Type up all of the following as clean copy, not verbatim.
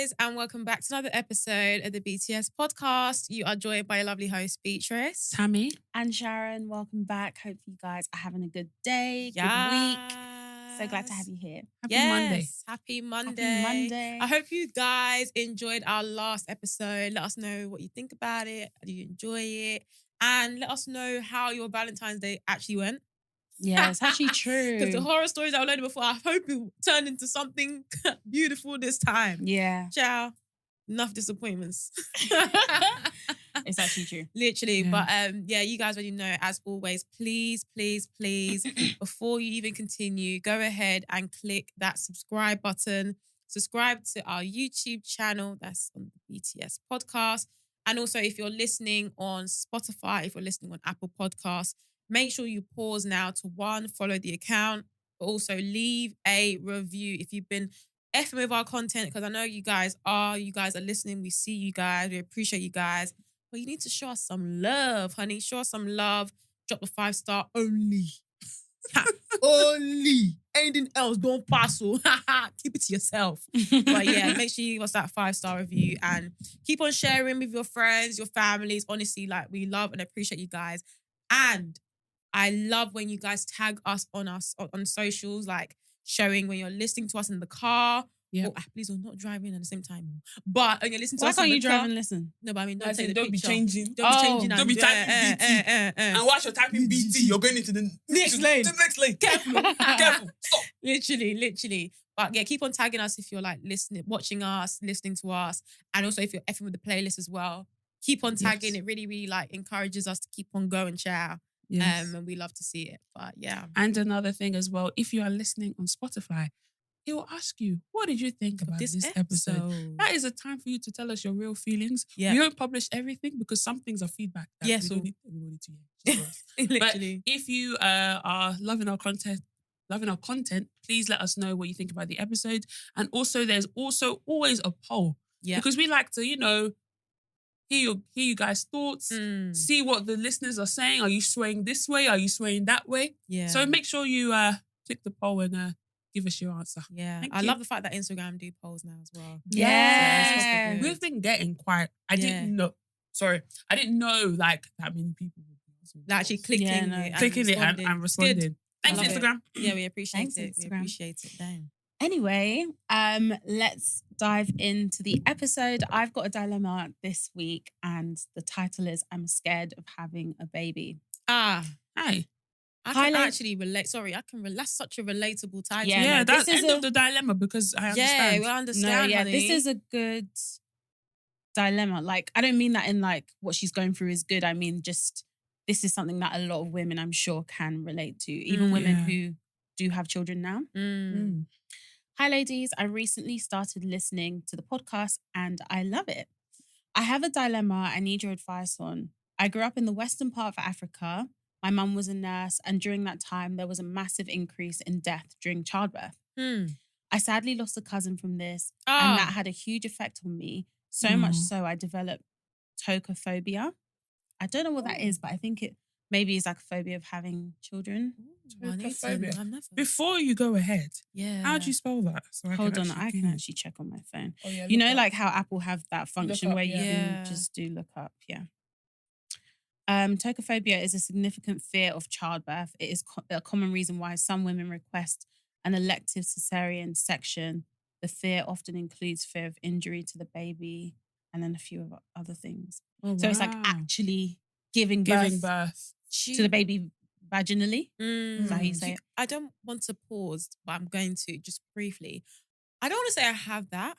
guys, and welcome back to another episode of the BTS Podcast. You are joined by a lovely host, Beatrice, Tammy, and Sharon. Welcome back. Hope you guys are having a good day, good week. So glad to have you here. Happy Monday. Happy Monday. Happy Monday. I hope you guys enjoyed our last episode. Let us know what you think about it. Do you enjoy it? And let us know how your Valentine's Day actually went. Yeah, it's actually true. Because the horror stories I learned before, I hope it turned into something beautiful this time. Yeah. Ciao. Enough disappointments. It's actually true. Literally. Yeah. But you guys already know, as always, please, before you even continue, go ahead and click that subscribe button. Subscribe to our YouTube channel. That's on the BTS Podcast. And also, if you're listening on Spotify, if you're listening on Apple Podcasts, make sure you pause now to follow the account, but also leave a review if you've been effing with our content, because I know you guys are listening. We see you guys. We appreciate you guys. But you need to show us some love, honey. Show us some love. Drop the 5-star only. Only. Anything else, don't pass. Keep it to yourself. But yeah, make sure you give us that 5-star review and keep on sharing with your friends, your families. Honestly, we love and appreciate you guys. And I love when you guys tag us on socials, showing when you're listening to us in the car. Yeah. Please don't not driving at the same time. But when you're listening to us in the car. Why can't you drive and listen? No, but I mean, don't be changing. Don't be changing. Don't be typing BT. And whilst you're typing BT, you're going into the next lane. The next lane. Careful. Stop. Literally. But yeah, keep on tagging us if you're listening, watching us, listening to us. And also if you're effing with the playlist as well. Keep on tagging. Yes. It really, really encourages us to keep on going, child. Yes. And we love to see it. But yeah. And another thing as well, if you are listening on Spotify, it will ask you, what did you think about this episode? That is a time for you to tell us your real feelings. Yeah. We don't publish everything because some things are feedback that we don't need everybody to hear. Literally. But if you are loving our content, please let us know what you think about the episode. And also, there's also always a poll. Yeah. Because we like to, hear you guys' thoughts, see what the listeners are saying. Are you swaying this way? Are you swaying that way? Yeah. So make sure you click the poll and give us your answer. Yeah. I love the fact that Instagram do polls now as well. Yeah. We've been getting quite, I didn't know that many people would actually clicking it and responding. Thanks, Instagram. Yeah, we appreciate it. Instagram. We appreciate it. Damn. Anyway, let's dive into the episode. I've got a dilemma this week, and the title is "I'm scared of having a baby." Hi. I can actually relate. Sorry, I can relate. That's such a relatable title. Yeah, that's the end of the dilemma because I understand. Yeah, we understand. No, this is a good dilemma. I don't mean that in what she's going through is good. I mean just this is something that a lot of women, I'm sure, can relate to. Even women who do have children now. Hi, ladies. I recently started listening to the podcast and I love it. I have a dilemma I need your advice on. I grew up in the western part of Africa. My mum was a nurse, and during that time, there was a massive increase in death during childbirth. I sadly lost a cousin from this, and that had a huge effect on me. So much so, I developed tocophobia. I don't know what that is, but I think it maybe is a phobia of having children. Before you go ahead, how do you spell that? So Hold on, I can actually check on my phone. Oh, yeah, how Apple have that function where you can just do look up. Yeah. Tocophobia is a significant fear of childbirth. It is a common reason why some women request an elective cesarean section. The fear often includes fear of injury to the baby and then a few other things. So it's actually giving birth to the baby vaginally. Is that how you say it? I don't want to pause, but I'm going to just briefly. I don't want to say I have that.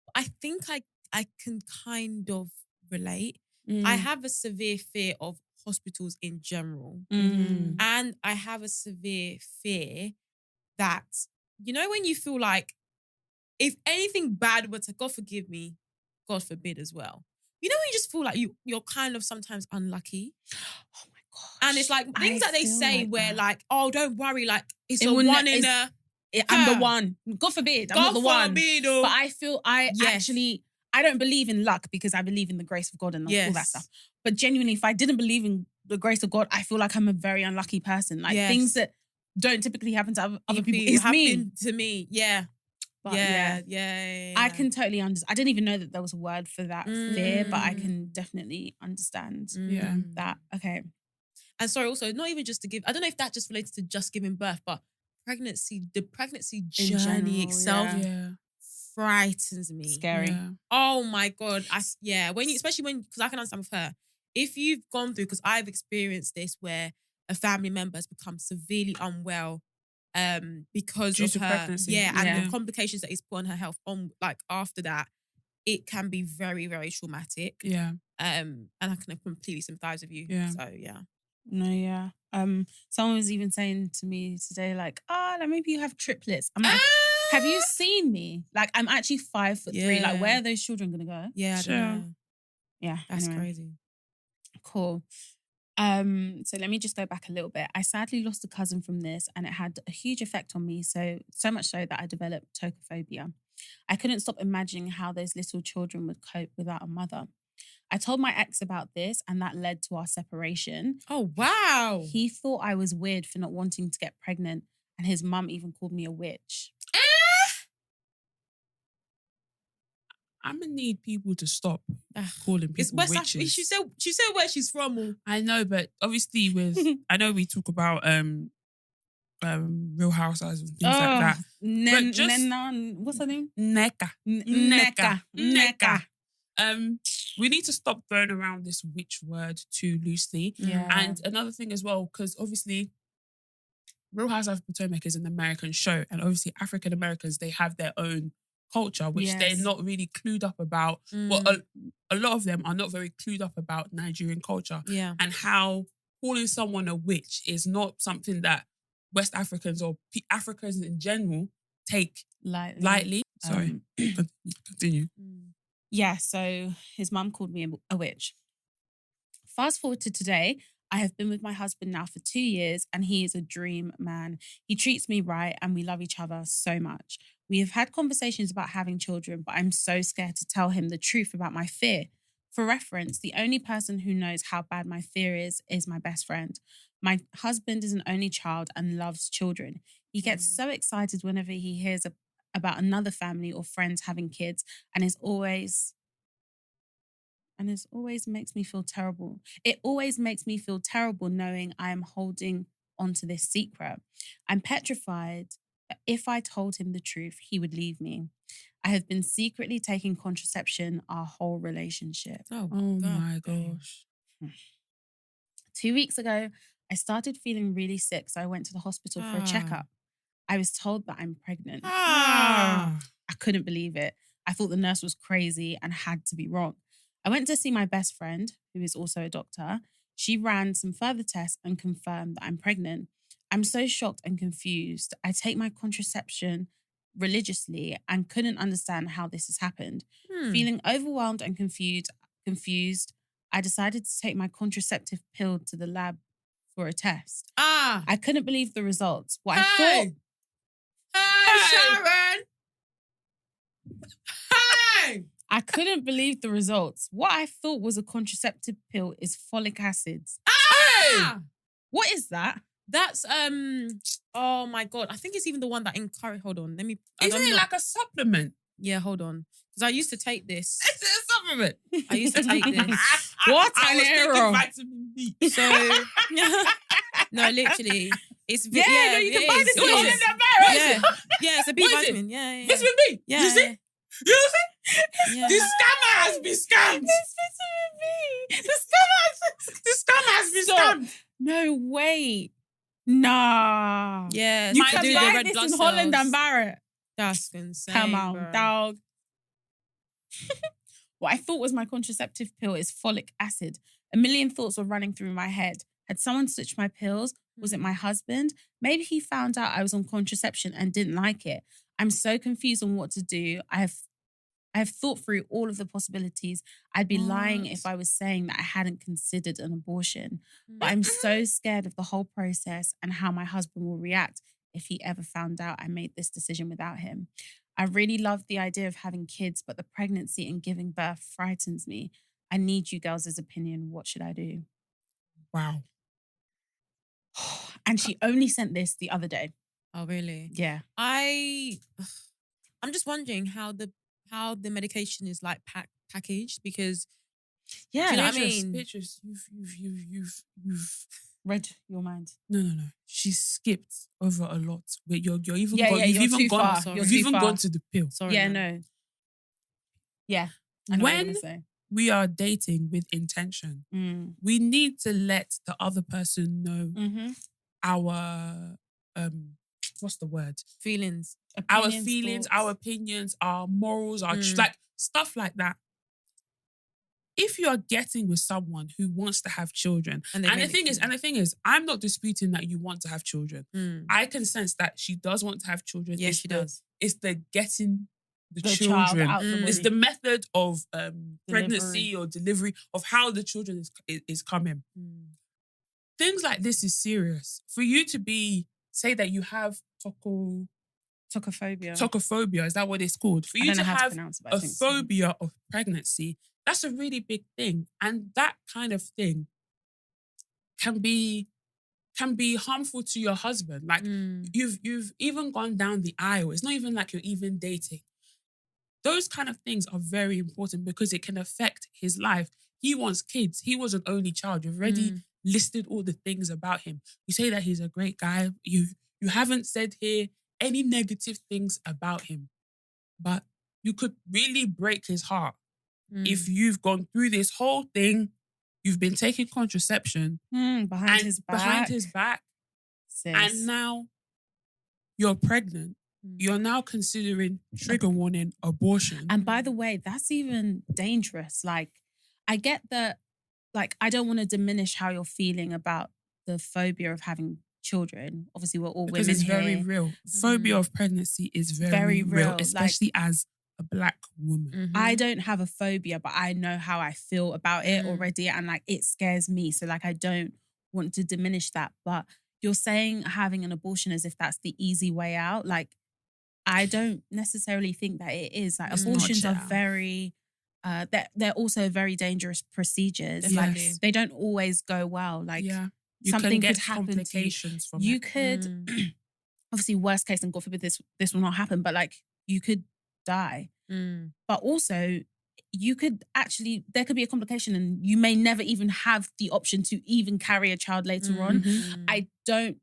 But I think I can kind of relate. I have a severe fear of hospitals in general. And I have a severe fear that, when you feel like if anything bad were to, God forgive me, God forbid as well. When you just feel like you're kind of sometimes unlucky. Oh my gosh. And it's things that they say where oh, don't worry, it's a one in a... I'm the one. God forbid, I'm not the one. But I feel actually... I don't believe in luck because I believe in the grace of God and all that stuff. But genuinely, if I didn't believe in the grace of God, I feel like I'm a very unlucky person. Things that don't typically happen to other people. It's me. To me, yeah. But yeah. I can totally understand. I didn't even know that there was a word for that fear, but I can definitely understand that. Okay. And sorry, also, not even just to give, I don't know if that just relates to just giving birth, but the pregnancy journey itself frightens me. Scary. Yeah. Oh my God. Especially when, because I can understand with her, if you've gone through, because I've experienced this where a family member has become severely unwell because Due of to her pregnancy. and the complications that it's put on her health on, like, after that, it can be very, very traumatic. Yeah. And I can completely sympathize with you. Yeah. So yeah. No, yeah. Someone was even saying to me today, like, like maybe you have triplets. I'm like, have you seen me? Like, I'm actually 5'3". Like, where are those children gonna go? Yeah, I don't know. Yeah, That's crazy. Cool. So let me just go back a little bit. I sadly lost a cousin from this, and it had a huge effect on me. So much so that I developed tocophobia. I couldn't stop imagining how those little children would cope without a mother. I told my ex about this, and that led to our separation. Oh, wow. He thought I was weird for not wanting to get pregnant, and his mum even called me a witch. I'm gonna need people to stop calling people witches. She said where she's from. I know, but obviously I know we talk about Real Housewives and things like that. What's her name? Neka. We need to stop throwing around this witch word too loosely. Yeah. And another thing as well, because obviously Real Housewives of Potomac is an American show, and obviously African Americans, they have their own culture, which they're not really clued up about. Well, a lot of them are not very clued up about Nigerian culture. Yeah. And how calling someone a witch is not something that West Africans or Africans in general take lightly. Sorry, continue. Yeah, so his mum called me a witch. Fast forward to today, I have been with my husband now for 2 years, and he is a dream man. He treats me right, and we love each other so much. We have had conversations about having children, but I'm so scared to tell him the truth about my fear. For reference, the only person who knows how bad my fear is my best friend. My husband is an only child and loves children. He gets so excited whenever he hears about another family or friends having kids, and it always makes me feel terrible. It always makes me feel terrible knowing I am holding onto this secret. I'm petrified that if I told him the truth, he would leave me. I have been secretly taking contraception our whole relationship. Oh my gosh. 2 weeks ago, I started feeling really sick, so I went to the hospital for a checkup. I was told that I'm pregnant. I couldn't believe it. I thought the nurse was crazy and had to be wrong. I went to see my best friend, who is also a doctor. She ran some further tests and confirmed that I'm pregnant. I'm so shocked and confused. I take my contraception religiously and couldn't understand how this has happened. Feeling overwhelmed and confused, I decided to take my contraceptive pill to the lab for a test. I couldn't believe the results. What I thought... Sharon! Hey! I couldn't believe the results. What I thought was a contraceptive pill is folic acid. What is that? That's oh my God. I think it's even the one that hold on. Isn't it like a supplement? Yeah, hold on. Because I used to take this. It's a supplement. I used to take this. What an error. Vitamin B. So no, literally. It's you can buy this in in yeah, it's a B vitamin. Yeah. Vitamin B. Yeah. You see? Yeah. The scammer has been scammed. It's vitamin B. The scammer has been scammed. No, wait. Nah. Yeah. You can buy this in Holland and Barrett. That's insane. Come on, bro. dog. What I thought was my contraceptive pill is folic acid. A million thoughts were running through my head. Had someone switched my pills? Was it my husband? Maybe he found out I was on contraception and didn't like it. I'm so confused on what to do. I have thought through all of the possibilities. I'd be lying if I was saying that I hadn't considered an abortion. But I'm so scared of the whole process and how my husband will react if he ever found out I made this decision without him. I really love the idea of having kids, but the pregnancy and giving birth frightens me. I need you girls' opinion. What should I do? Wow. And she only sent this the other day. Oh, really? Yeah. I'm just wondering how the medication is like packaged, because do you know what I mean? Beatrice, you've read your mind. No. She skipped over a lot. Wait, you're even Yeah, gone. yeah, You've you're even too gone. far. You've You're even too gone far. to the pill. Sorry, Yeah, man. no. Yeah. I know what you're When gonna say. we are dating with intention, we need to let the other person know our what's the word? Feelings. Our feelings, thoughts. our opinions, our morals, our like stuff like that. If you are getting with someone who wants to have children, and the thing is, I'm not disputing that you want to have children. I can sense that she does want to have children. Yes, she does. It's the getting the child children out the body. It's the method of pregnancy or delivery of how the children is coming. Things like this is serious. For you to say that you have Tocophobia. Is that what it's called? For you to have a phobia of pregnancy, that's a really big thing. And that kind of thing can be harmful to your husband. Like you've even gone down the aisle. It's not even like you're even dating. Those kind of things are very important because it can affect his life. He wants kids. He was an only child. You've already listed all the things about him. You say that he's a great guy. You haven't said here any negative things about him. But you could really break his heart if you've gone through this whole thing. You've been taking contraception behind his back. Sis. And now you're pregnant. You're now considering trigger warning abortion. And by the way, that's even dangerous. Like, I get that, like, I don't want to diminish how you're feeling about the phobia of having children. Obviously, we're all women because it's here. very real. Phobia of pregnancy is very real, especially as a Black woman. I don't have a phobia, but I know how I feel about it already, and like it scares me. So like I don't want to diminish that. But you're saying having an abortion as if that's the easy way out. Like I don't necessarily think that it is. Like abortions are very they're also very dangerous procedures. Definitely. Like they don't always go well. Like you something can get could happen complications to from you. You it. could obviously worst case, and God forbid this will not happen, but like you could die. But also you could actually, there could be a complication and you may never even have the option to even carry a child later on. I don't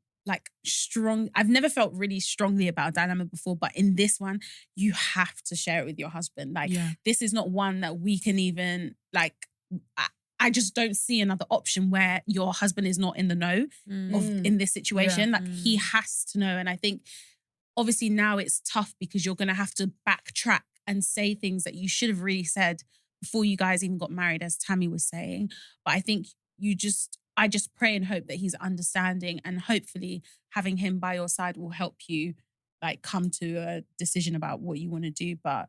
I've never felt really strongly about a dilemma before, but in this one, you have to share it with your husband. Like this is not one that we can even I just don't see another option where your husband is not in the know in this situation. Like he has to know. And I think obviously now it's tough because you're going to have to backtrack and say things that you should have really said before you guys even got married, as Tammy was saying. But I think I just pray and hope that he's understanding, and hopefully having him by your side will help you like come to a decision about what you want to do. But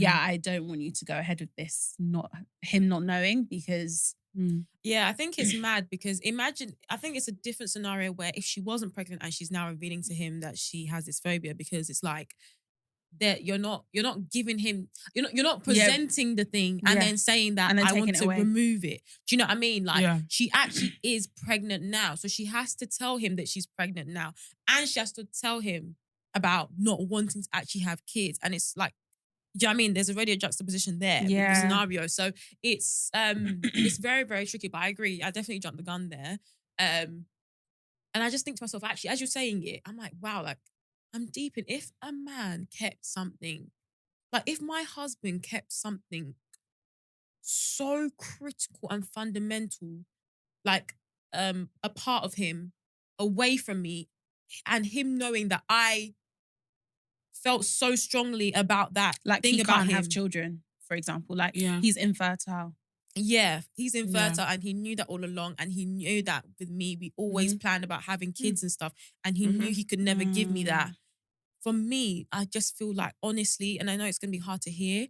I don't want you to go ahead with this, not knowing, because I think it's mad because I think it's a different scenario where if she wasn't pregnant and she's now revealing to him that she has this phobia, because it's like that you're not giving him, you're not presenting the thing and then saying that and then I want to away. remove it. Do you know what I mean? Like she actually is pregnant now. So she has to tell him that she's pregnant now. And she has to tell him about not wanting to actually have kids. And it's like, do you know what I mean? There's already a juxtaposition there with the scenario. So it's very, very tricky. But I agree. I definitely jumped the gun there. And I just think to myself, actually, as you're saying it, I'm like, wow, like I'm deep in, if a man kept something, like if my husband kept something so critical and fundamental, like a part of him away from me, and him knowing that I felt so strongly about that, like thing he about can't him. have children, for example, like he's infertile. Yeah, he's infertile and he knew that all along, and he knew that with me, we always planned about having kids and stuff, and he knew he could never give me that. For me, I just feel like, honestly, and I know it's going to be hard to hear,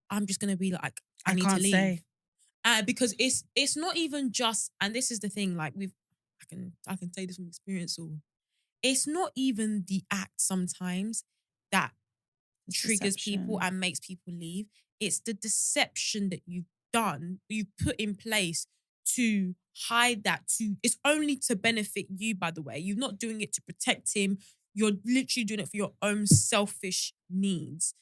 I'm just going to be like, I need to leave. Because it's not even just, and this is the thing, like I can say this from experience, or it's not even the act sometimes that triggers people and makes people leave. It's the deception that you've put in place to hide that. It's only to benefit you, by the way. You're not doing it to protect him. You're literally doing it for your own selfish needs.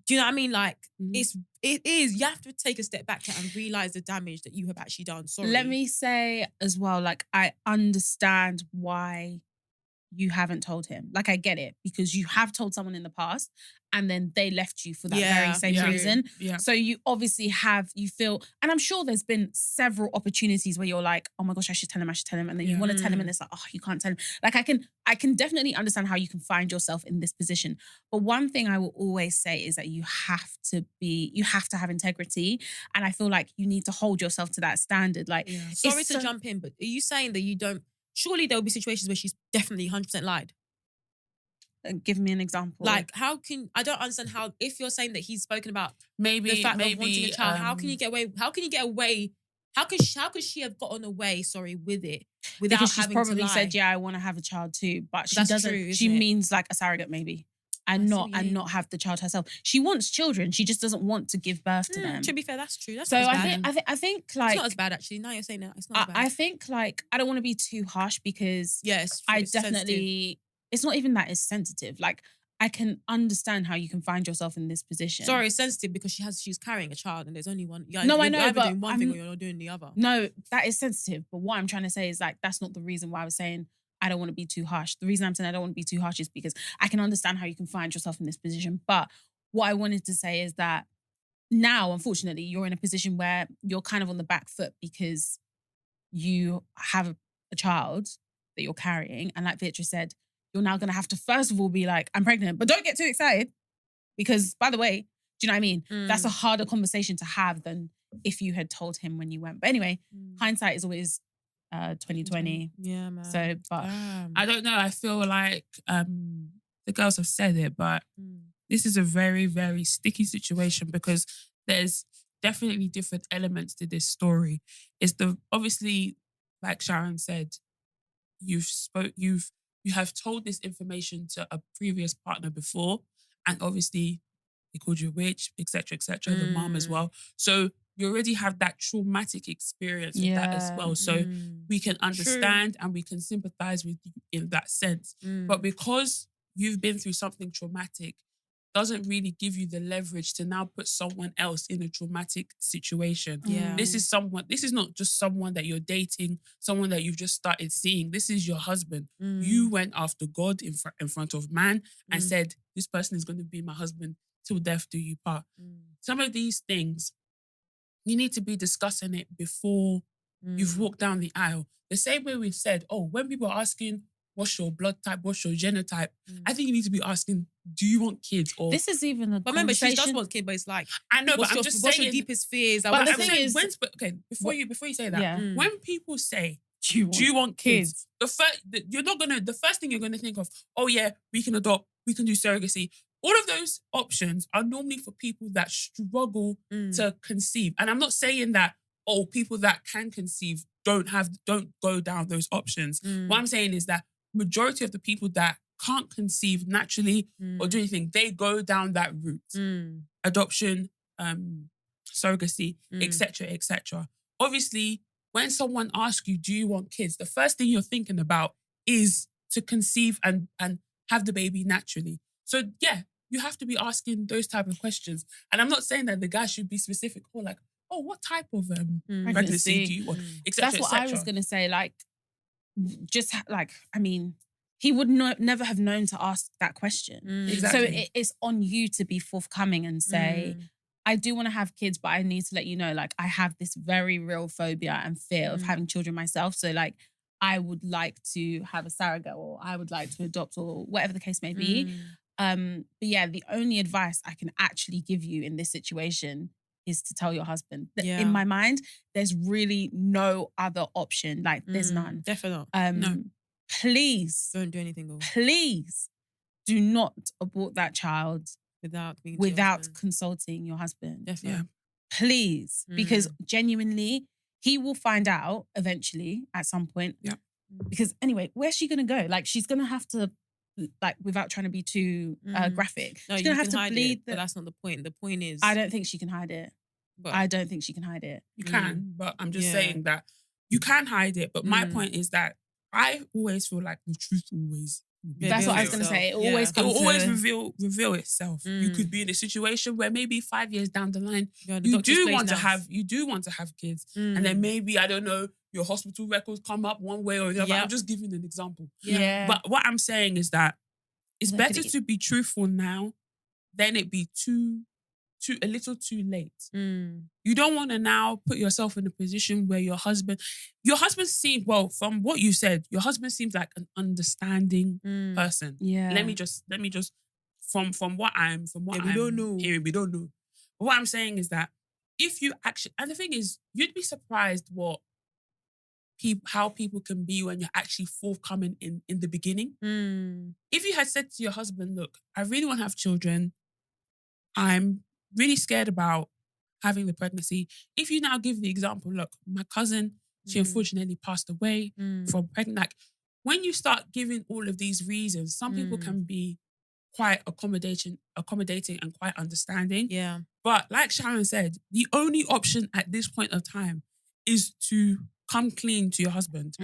Do you know what I mean? Like, it is. You have to take a step back and realize the damage that you have actually done. Sorry. Let me say as well, like, I understand why you haven't told him. Like, I get it, because you have told someone in the past and then they left you for that very same reason. Yeah. So you obviously you feel, and I'm sure there's been several opportunities where you're like, oh my gosh, I should tell him. And then you want to tell him and it's like, oh, you can't tell him. Like, I can definitely understand how you can find yourself in this position. But one thing I will always say is that you have to have integrity. And I feel like you need to hold yourself to that standard. Like, sorry to jump in, but are you saying that you don't, surely there'll be situations where she's definitely 100% lied? Give me an example. Like, I don't understand how, if you're saying that he's spoken about the fact of wanting a child, how can you get away? How could she have gotten away, with it without because she's having probably to lie? said, yeah, I want to have a child too, but she That's doesn't. true, she isn't it? means like a surrogate maybe. And not have the child herself. She wants children. She just doesn't want to give birth to them. To be fair, that's true. That's so not as I bad. think like it's not as bad actually. Now you're saying that, it's not as bad. I think like I don't want to be too harsh because yes, I definitely. It's not even that it's sensitive. Like, I can understand how you can find yourself in this position. Sorry, it's sensitive because she's carrying a child and there's only one. I know, you're either but doing one thing or you're not doing the other. No, that is sensitive. But what I'm trying to say is like that's not the reason why I was saying I don't want to be too harsh. The reason I'm saying I don't want to be too harsh is because I can understand how you can find yourself in this position. But what I wanted to say is that now, unfortunately, you're in a position where you're kind of on the back foot because you have a child that you're carrying. And like Beatrice said, you're now going to have to, first of all, be like, I'm pregnant. But don't get too excited because, by the way, do you know what I mean? That's a harder conversation to have than if you had told him when you went. But anyway, hindsight is always 2020. Yeah, man. So, but I don't know. I feel like the girls have said it, but this is a very, very sticky situation because there's definitely different elements to this story. It's obviously, like Sharon said, you have told this information to a previous partner before, and obviously they called you a witch, etc., the mom as well. So you already have that traumatic experience with that as well. So we can understand and we can sympathize with you in that sense. But because you've been through something traumatic, doesn't really give you the leverage to now put someone else in a traumatic situation. Yeah. This is not just someone that you're dating, someone that you've just started seeing. This is your husband. You went after God in front of man and said, this person is going to be my husband till death do you part. Some of these things, you need to be discussing it before you've walked down the aisle. The same way we've said, when people are asking, what's your blood type, what's your genotype, I think you need to be asking, do you want kids? Or this is even a But remember, she conversation. does want kids, but it's like, I know, but I'm just saying, what's your deepest fears? But the I'm thing saying, is, before you say that, when people say, do you want kids? The first thing you're gonna think of, oh yeah, we can adopt, we can do surrogacy. All of those options are normally for people that struggle to conceive. And I'm not saying that, people that can conceive don't go down those options. What I'm saying is that majority of the people that can't conceive naturally or do anything, they go down that route. Adoption, surrogacy, etc., etc. Obviously, when someone asks you, do you want kids? The first thing you're thinking about is to conceive and have the baby naturally. So yeah, you have to be asking those type of questions. And I'm not saying that the guy should be specific or like, what type of pregnancy do you want? That's what I was going to say. Like, just like, I mean, he would never have known to ask that question. Exactly. So it's on you to be forthcoming and say, I do want to have kids, but I need to let you know, like, I have this very real phobia and fear of having children myself. So like, I would like to have a surrogate or I would like to adopt or whatever the case may be. But yeah, the only advice I can actually give you in this situation is to tell your husband. In my mind, there's really no other option. Like, there's none. Definitely. No. Please. Don't do anything. Please do not abort that child without consulting your husband. Definitely. Yeah. Please. Because genuinely, he will find out eventually at some point. Yeah. Because anyway, where's she going to go? Like, she's going to have to, like, without trying to be too graphic. No, she's going to have to hide bleed. but that's not the point. The point is, I don't think she can hide it. I don't think she can hide it. You can, but I'm just saying that you can hide it. But my point is that I always feel like the truth always That's what I was going to say. It always It comes will always to... reveal itself. You could be in a situation where maybe 5 years down the line, The you doctor's do place want to now. have kids, and then maybe, I don't know, your hospital records come up one way or the other. Yeah. I'm just giving an example. Yeah. But what I'm saying is that it's Look better at it. to be truthful now than it be a little too late. You don't want to now put yourself in a position where your husband seems, well, from what you said, your husband seems like an understanding person. Yeah. Let me just from what I'm we don't know. hearing, we don't know. But what I'm saying is that if you actually, and the thing is, you'd be surprised how people can be when you're actually forthcoming in the beginning. If you had said to your husband, look, I really want to have children, I'm really scared about having the pregnancy. If you now give the example, look, my cousin, she unfortunately passed away from pregnant. Like, when you start giving all of these reasons, some people can be quite accommodating and quite understanding. Yeah. But like Sharon said, the only option at this point of time is to come clean to your husband.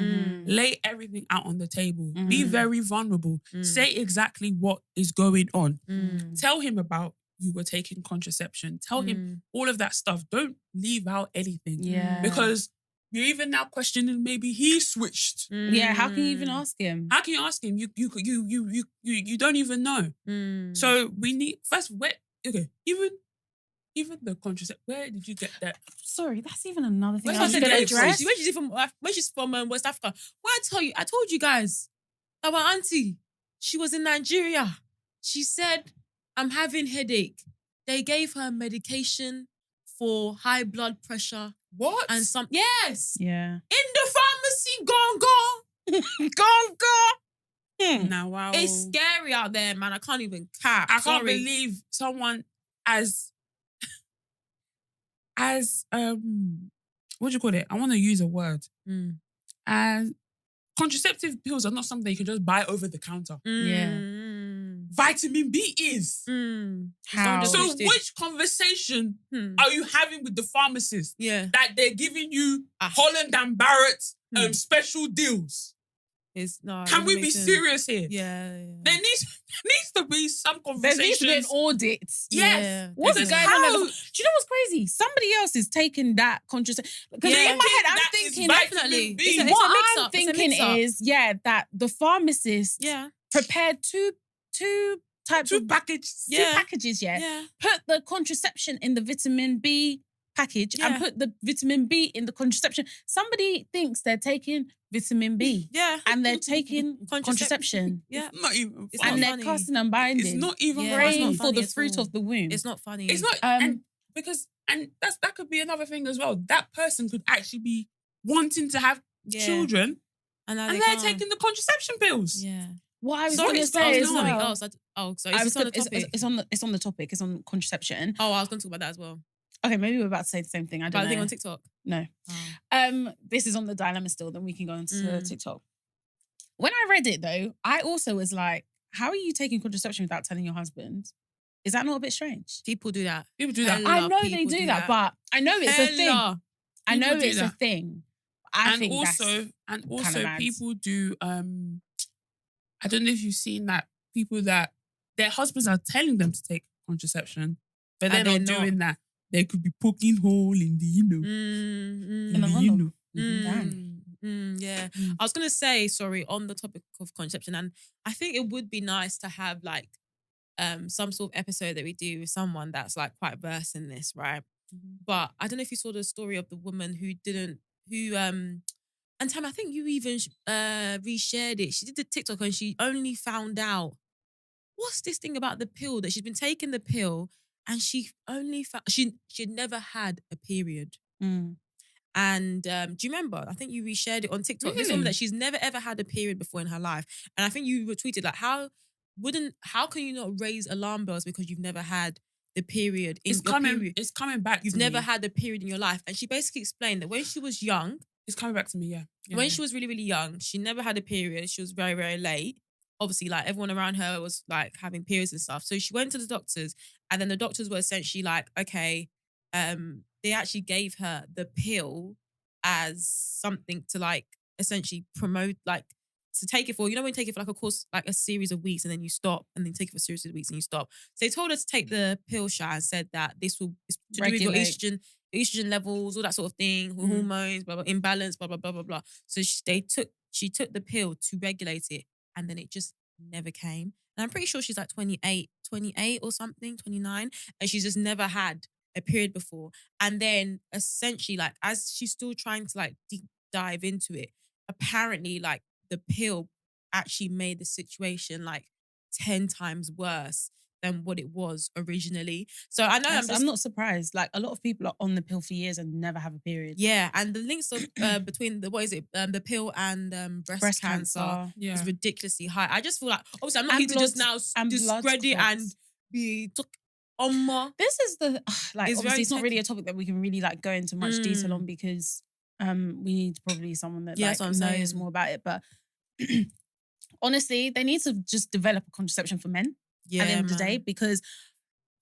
Lay everything out on the table. Be very vulnerable. Say exactly what is going on. Tell him about you were taking contraception. Tell him all of that stuff. Don't leave out anything. Yeah. Because you're even now questioning maybe he switched. Yeah, how can you even ask him? How can you ask him? You don't even know. So we need first even the contraception. Where did you get that? Sorry, that's even another thing. When address. she's from West Africa. Well, I told you guys, our auntie, she was in Nigeria. She said, I'm having headache. They gave her medication for high blood pressure. What? And yes. Yeah. In the pharmacy, gone. Now, wow. It's scary out there, man. I can't even cap. I can't believe someone as what do you call it? I want to use a word. As contraceptive pills are not something you can just buy over the counter. Yeah. Vitamin B is. How? So which conversation are you having with the pharmacist? Yeah. That they're giving you Holland and Barrett special deals? Can we be serious here? Yeah. There needs to be some conversation. There needs to be an audit. Yes. Yeah. What's Because going on? Do you know what's crazy? Somebody else is taking that contraception. Because in my head, I'm thinking, definitely. What I'm thinking is, that the pharmacist prepared two types of packages. Two packages, put the contraception in the vitamin B package and put the vitamin B in the contraception. Somebody thinks they're taking vitamin B. Yeah. And they're taking contraception. Yeah. It's not even It's and not they're funny. casting and binding. It's not even praying it's not for funny the at fruit all. of the womb. It's not funny. It's not that could be another thing as well. That person could actually be wanting to have children and they're taking the contraception pills. Yeah. What I was Sorry, going to it's say is something well, else. Sorry. Is this on the topic? It's on the topic. It's on contraception. Oh, I was going to talk about that as well. Okay, maybe we're about to say the same thing. I don't know. Thing on TikTok? No. Oh. This is on the dilemma still. Then we can go into TikTok. When I read it though, I also was like, "How are you taking contraception without telling your husband? Is that not a bit strange?" People do that. I know they do that, but I know it's a thing. I know it's a thing. I think also people do. I don't know if you've seen that people that their husbands are telling them to take contraception, but they're not doing that. They could be poking hole in the in the yeah. I was gonna say, sorry, on the topic of contraception, and I think it would be nice to have like some sort of episode that we do with someone that's like quite versed in this, right? But I don't know if you saw the story of the woman and Tam, I think you even reshared it. She did the TikTok and she only found out what's this thing about the pill that she's been taking the pill and she only found she'd never had a period. And do you remember? I think you reshared it on TikTok. Really? This woman that she's never ever had a period before in her life, and I think you retweeted like how can you not raise alarm bells because you've never had the period in your period? It's coming back. You've never had a period in your life, and she basically explained that when she was young. It's coming back to me, yeah. When she was really, really young, she never had a period. She was very, very late. Obviously, like everyone around her was like having periods and stuff. So she went to the doctors, and then the doctors were essentially like, okay, they actually gave her the pill as something to like essentially promote, like to take it for, when you take it for like a course, like a series of weeks and then you stop and then take it for a series of weeks and you stop. So they told her to take the pill shot and said that it's to do with your estrogen levels, all that sort of thing, hormones, blah, blah, imbalance, blah, blah, blah, blah, blah. So she took the pill to regulate it and then it just never came. And I'm pretty sure she's like 28 or something, 29. And she's just never had a period before. And then essentially, like, as she's still trying to like deep dive into it, apparently like the pill actually made the situation like 10 times worse than what it was originally. So I know I'm not surprised. Like, a lot of people are on the pill for years and never have a period. Yeah, and the links of between the pill and breast cancer is ridiculously high. I just feel like, obviously I'm not here to just now discredit and be This is the obviously it's not really a topic that we can really like go into much detail on because we need probably someone that knows more about it. But honestly, they need to just develop a contraception for men at the end of the day, because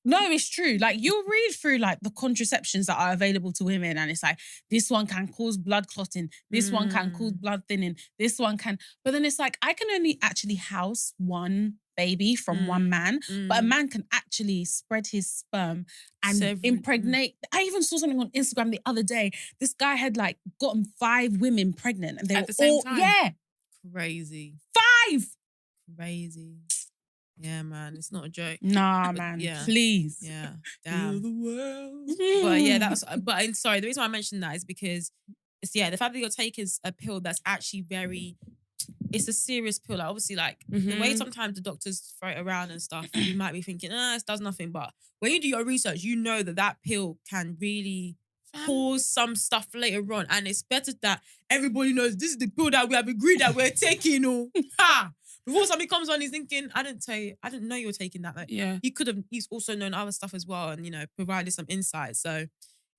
it's true. Like, you'll read through like the contraceptions that are available to women and it's like, this one can cause blood clotting, this one can cause blood thinning, this one can, but then it's like, I can only actually house one baby from one man, but a man can actually spread his sperm and impregnate. I even saw something on Instagram the other day. This guy had like gotten 5 women pregnant and they at were the same time. Yeah. Crazy. 5! Crazy. Yeah, man, it's not a joke. Nah, man, please. Yeah, damn. The world. But sorry, the reason why I mentioned that is because it's the fact that you're taking a pill that's actually it's a serious pill. Like, obviously, like the way sometimes the doctors throw it around and stuff, you might be thinking, it does nothing. But when you do your research, you know that pill can really cause some stuff later on. And it's better that everybody knows this is the pill that we have agreed that we're taking. Before somebody comes on, he's thinking, I didn't know you were taking that. Like, he's also known other stuff as well and, provided some insight. So,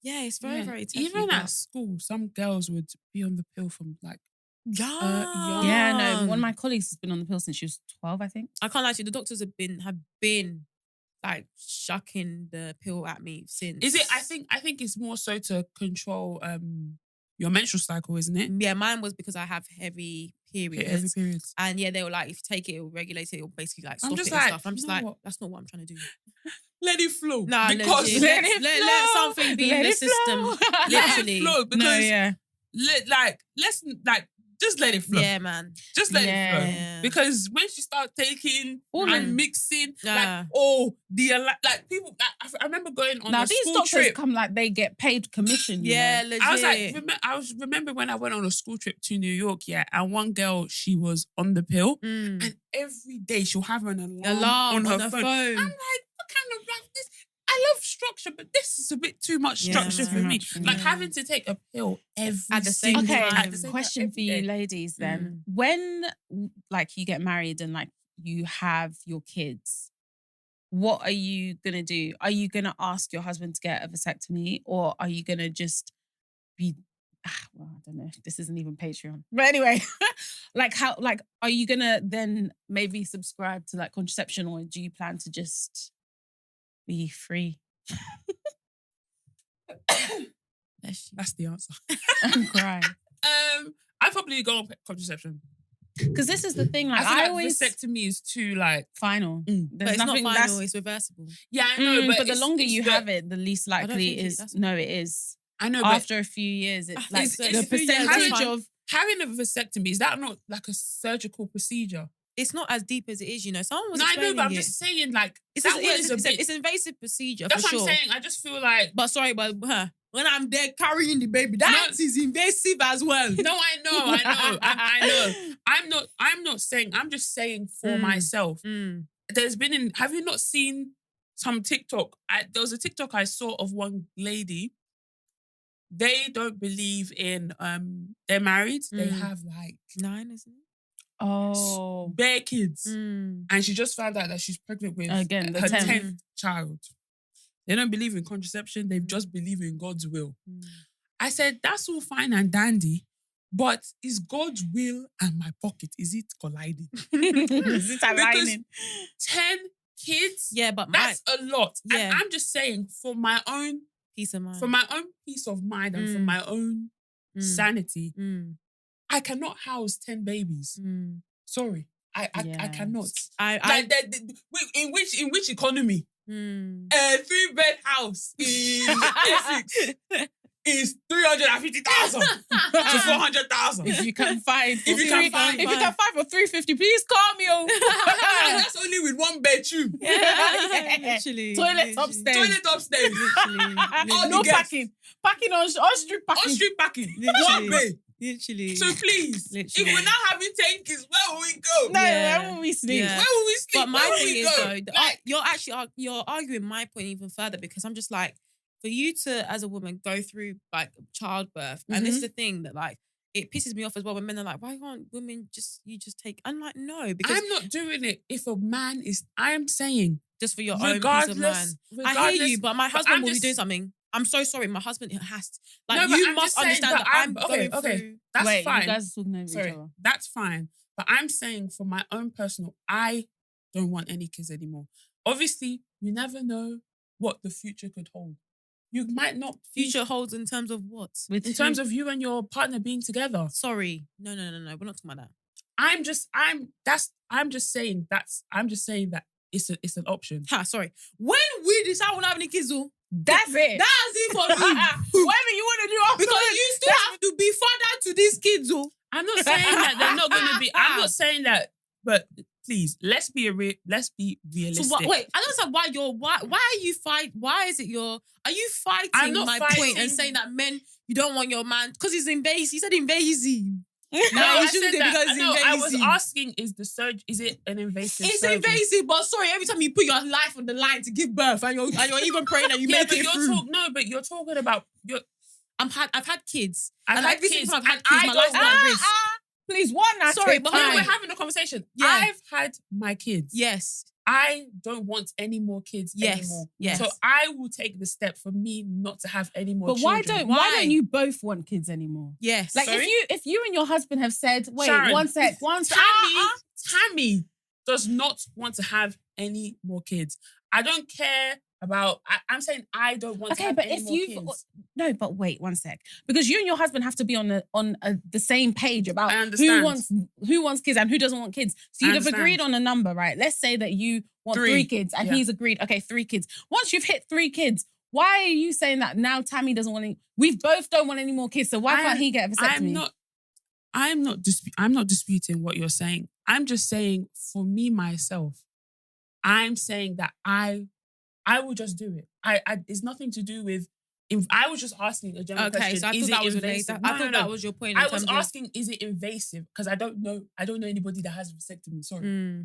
yeah, it's very, very touchy. Even at school, some girls would be on the pill from like young. Yeah, no, one of my colleagues has been on the pill since she was 12, I think. I can't lie to you, the doctors have been like shucking the pill at me since. Is it? I think it's more so to control your menstrual cycle, isn't it? Yeah, mine was because I have heavy periods. Heavy periods. And yeah, they were like, if you take it, it'll regulate it, it'll basically like stop it and stuff. I'm just like, that's not what I'm trying to do. Let it flow. Nah, because let something be in the system. Literally. Let it flow because just let it flow. Yeah, man. Just let it flow. Yeah. Because when she starts taking and mixing, people. I remember going on a school doctors trip. Come like they get paid commission. Yeah, legit. I was remember when I went on a school trip to New York, and one girl, she was on the pill, and every day she'll have an alarm on her phone. I'm like, what kind of this? I love structure, but this is a bit too much structure for me. Like having to take a pill at the same time. Question for you ladies then. When like you get married and like you have your kids, what are you going to do? Are you going to ask your husband to get a vasectomy, or are you going to just be, well, I don't know. This isn't even Patreon. But anyway, are you going to then maybe subscribe to like contraception, or do you plan to just be free? That's the answer. I'm crying. I probably go on contraception. Because this is the thing, like I always vasectomy is too like final. But it's not final, it's reversible. Yeah, I know, but the longer you have it, the least likely it is. No, it is. I know. After a few years, it's like the percentage of having a vasectomy. Is that not like a surgical procedure? It's not as deep as it is, Someone was I know, but I'm just saying, like, it's an invasive procedure. That's for what sure. I'm saying. I just feel like, when I'm there carrying the baby, that is invasive as well. No, I know. I'm not saying. I'm just saying for myself. There's been have you not seen some TikTok? There was a TikTok I saw of one lady. They don't believe in. They're married. They have like 9, isn't it? Oh, bare kids. And she just found out that she's pregnant with her 10th child. They don't believe in contraception. They just believe in God's will. I said, that's all fine and dandy, but is God's will and my pocket, is it colliding? Is it aligning? 10 kids? Yeah, but that's a lot. Yeah. And I'm just saying, for my own peace of mind, and for my own sanity, I cannot house 10 babies. Sorry. I cannot. In which economy? 3-bed house in Essex is 350,000 to 400,000. If you can find, if you can find for 350, please call me. And that's only with 1 bedroom. Literally. Toilet upstairs. Literally. No packing. Packing on street packing. On street packing. Literally. 1 bay. Literally. So please, Literally. if we're now having 10 kids, where will we go? No, where will we sleep? Yeah. Where will we sleep? But my Where will thing we is go? though, you're arguing my point even further, because I'm just like, for you to, as a woman, go through like childbirth, and this is the thing that like it pisses me off as well when men are like, why can't women just take? I'm like, no, because I'm not doing it if a man is. I'm saying just for your own peace of mind. I hear you, but my husband will be doing something. I'm so sorry, my husband has to. Like, no, you must understand that I'm going through. That's Wait, fine. you guys are talking over each Sorry, other. that's fine. But I'm saying for my own personal, I don't want any kids anymore. Obviously, you never know what the future could hold. You might not Future holds in terms of what? With in terms of you and your partner being together. Sorry, no. We're not talking about that. I'm just saying that it's an option. Sorry. When we decide we're not having any kids, that's it. That's it for you. Whatever you want to do after Because you still have to be father to these kids, I'm not saying that they're not going to be. I'm not saying that, but please, let's be realistic. So wait, I don't understand why are you fight? Why is it are you fighting my point and saying that men, you don't want your man because he's invasive? He said invasive. No, you I shouldn't said do it because that. it's No, invasive. I was asking, is it an invasive It's surgery? invasive, but sorry, every time you put your life on the line to give birth and you're even praying that you Yeah, make but it through. but you're talking about I've had kids. I've had every kids, single time I've had and kids, my I life's don't- been at risk. Please, one at Sorry, a but time. we're having a conversation. Yeah. I've had my kids. Yes. I don't want any more kids anymore. Yes. So I will take the step for me not to have any more But children. why don't you both want kids anymore? Yes. Like Sorry? if you and your husband have said, wait, Sharon, one sec. Tammy does not want to have any more kids. I don't care about. I'm saying I don't want to have any more kids. No, but wait one sec, because you and your husband have to be on the same page about I understand. who wants kids and who doesn't want kids. So I you'd have understand. agreed on a number, right? Let's say that you want 3 kids and he's agreed. Okay, 3 kids. Once you've hit 3 kids, why are you saying that now Tammy doesn't want any? We both don't want any more kids, so why can't he get a vasectomy? I'm not disputing what you're saying. I'm just saying for me myself, I'm saying that I will just do it. It's nothing to do with. I was just asking a general question. So I thought that was invasive? I thought that was your point. I was asking, is it invasive? Because I don't know anybody that has a vasectomy. Sorry,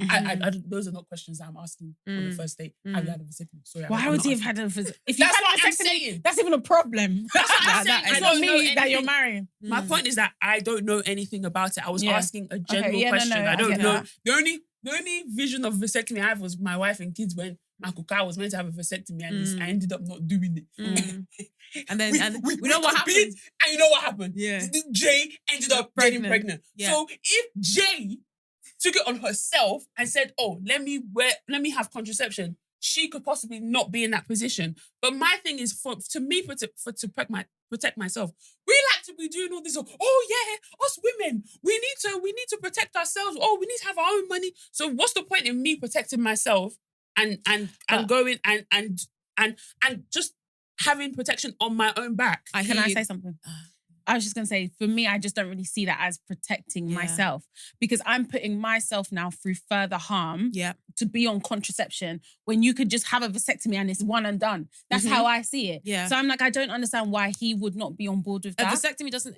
those are not questions that I'm asking on the first date. Have you had a vasectomy? Sorry. Why would you have had a vasectomy? If That's you've had what a I'm vasectomy, saying. that's even a problem. That's what I'm saying. It's not me that you're marrying. My point is that I don't know anything about it. I was asking a general Okay, question. no, I don't get know. that. The only vision of vasectomy I have was my wife and kids when Michael Kai was meant to have a vasectomy and I ended up not doing it. And then we know what happened. And you know what happened? Yeah. Jay ended up getting pregnant. Yeah. So if Jay took it on herself and said, "Oh, let me have contraception," she could possibly not be in that position. But my thing is to protect myself. We like to be doing all this. Oh yeah, us women, we need to protect ourselves. Oh, we need to have our own money. So what's the point in me protecting myself and going and just having protection on my own back? Can I say something? I was just going to say, for me, I just don't really see that as protecting myself, because I'm putting myself now through further harm to be on contraception when you could just have a vasectomy and it's one and done. That's how I see it. Yeah. So I'm like, I don't understand why he would not be on board with that. A vasectomy doesn't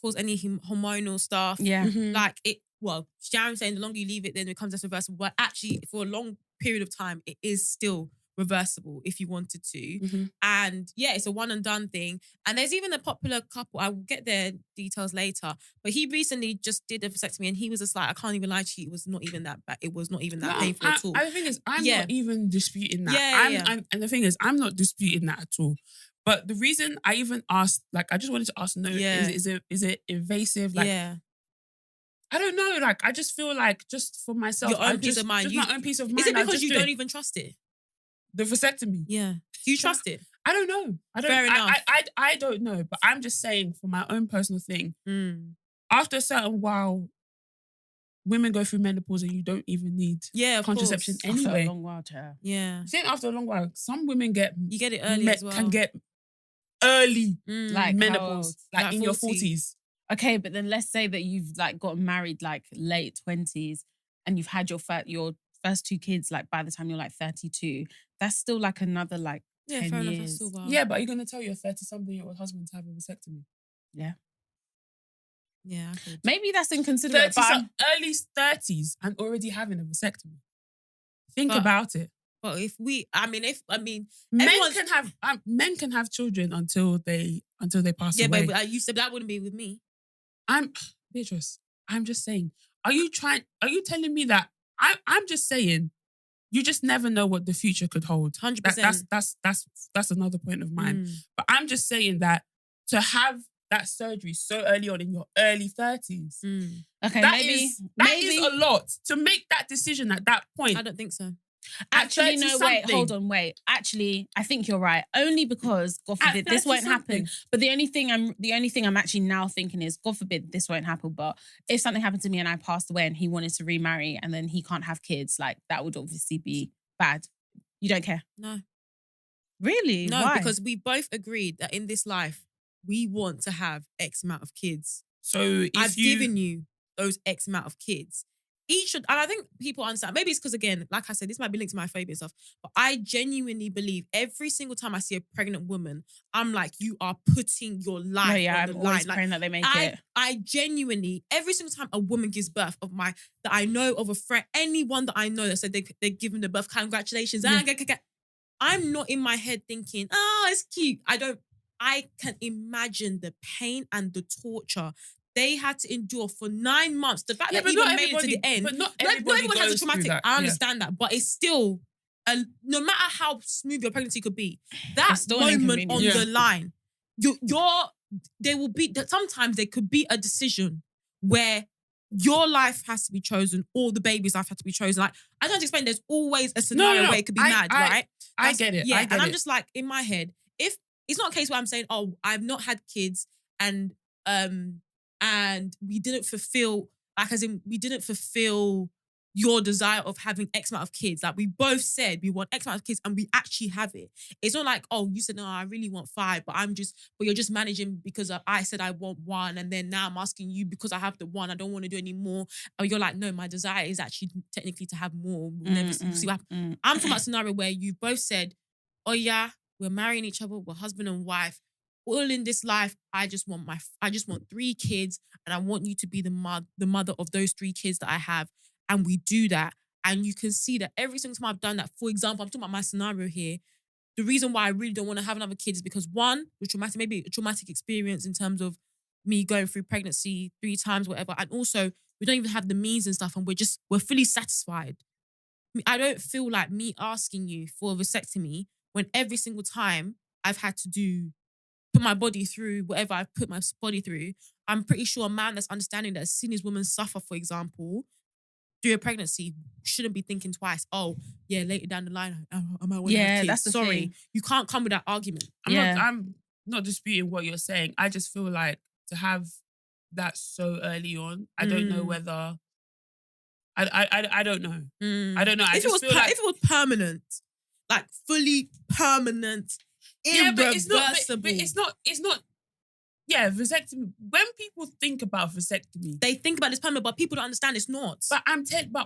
cause any hormonal stuff. Yeah. Like it. Well, Sharon's saying the longer you leave it, then it becomes less reversible. But actually, for a long period of time, it is still reversible if you wanted to. And yeah, it's a one and done thing. And there's even a popular couple, I will get their details later, but he recently just did a vasectomy and he was just like, I can't even lie to you, it was not even that bad. It was not even that painful at all. The thing is, I'm not even disputing that. And the thing is, I'm not disputing that at all. But the reason I even asked, like, I just wanted to ask, is it invasive? Like, I don't know. Like, I just feel like just for myself, your own peace of mind. My own peace of mind. Is it because you don't even trust it? The vasectomy. Yeah. Do you trust it? I don't know. Fair enough. I don't know. But I'm just saying for my own personal thing, after a certain while, women go through menopause and you don't even need contraception anyway. After a long while, yeah. Saying after a long while, some women get it early as well. Can get early like menopause, like in 40. your 40s. Okay, but then let's say that you've like gotten married like late 20s and you've had your first 2 kids like by the time you're like 32. That's still like another like 10 fair years. enough. That's still wild. Yeah, but are you going to tell your 30-something-year-old husband to have a vasectomy? Yeah. Yeah, I could. Maybe that's inconsiderate. Early 30s and already having a vasectomy. Think about it. But Men can have children until they pass away. Yeah, but you said that wouldn't be with me. Beatrice, I'm just saying. Are you telling me that I'm just saying you just never know what the future could hold? 100%. That's another point of mine. But I'm just saying that to have that surgery so early on in your early 30s. Okay, that is a lot. To make that decision at that point. I don't think so. Actually, no, wait. Actually, I think you're right. Only because, God forbid, this won't happen. But the only thing I'm actually now thinking is, God forbid, this won't happen. But if something happened to me and I passed away and he wanted to remarry and then he can't have kids, like that would obviously be bad. You don't care? No. Really? No, Why? because we both agreed that in this life, we want to have X amount of kids. So I've given you those X amount of kids. And I think people understand, maybe it's because, again, like I said, this might be linked to my phobia and stuff, but I genuinely believe every single time I see a pregnant woman, I'm like, you are putting your life on the line. I'm always praying that they make it. I genuinely, every single time a woman gives birth that I know of a friend, anyone that I know that said they're giving the birth, congratulations. Yeah. I'm not in my head thinking, it's cute. I can imagine the pain and the torture they had to endure for 9 months. The fact that they even made it to the end. But not everybody has a goes traumatic. through that. I understand that, but it's still, no matter how smooth your pregnancy could be, that moment on the line, sometimes there could be a decision where your life has to be chosen or the baby's life has to be chosen. Like, I don't explain, there's always a scenario where it could be mad, right? I get it. Yeah, I'm just like, in my head, if it's not a case where I'm saying, I've not had kids and we didn't fulfill, we didn't fulfill your desire of having X amount of kids. Like, we both said we want X amount of kids and we actually have it. It's not like, you said, no, I really want 5, but you're just managing because I said I want 1 and then now I'm asking you because I have the 1, I don't want to do any more. And you're like, no, my desire is actually technically to have more. We'll never see what happens. I'm talking about a scenario where you both said, oh yeah, we're marrying each other, we're husband and wife. All in this life, I just want 3 kids and I want you to be the mother of those 3 kids that I have. And we do that. And you can see that every single time I've done that, for example, I'm talking about my scenario here. The reason why I really don't want to have another kid is because, one, maybe a traumatic experience in terms of me going through pregnancy 3 times, whatever. And also, we don't even have the means and stuff and we're fully satisfied. I don't feel like me asking you for a vasectomy when every single time I've had to put my body through whatever I've put my body through. I'm pretty sure a man that's understanding that as soon as women suffer, for example, through a pregnancy, shouldn't be thinking twice. Oh, yeah, later down the line, I might want to have kids. That's the thing. You can't come with that argument. I'm not disputing what you're saying. I just feel like to have that so early on, I don't know whether... I don't know. I don't know. If it was permanent, like fully permanent, irreversible. But it's not. Yeah, vasectomy. When people think about vasectomy, they think about this permanent, but people don't understand it's not. But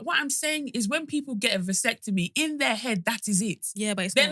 what I'm saying is, when people get a vasectomy in their head, that is it. Yeah, but they're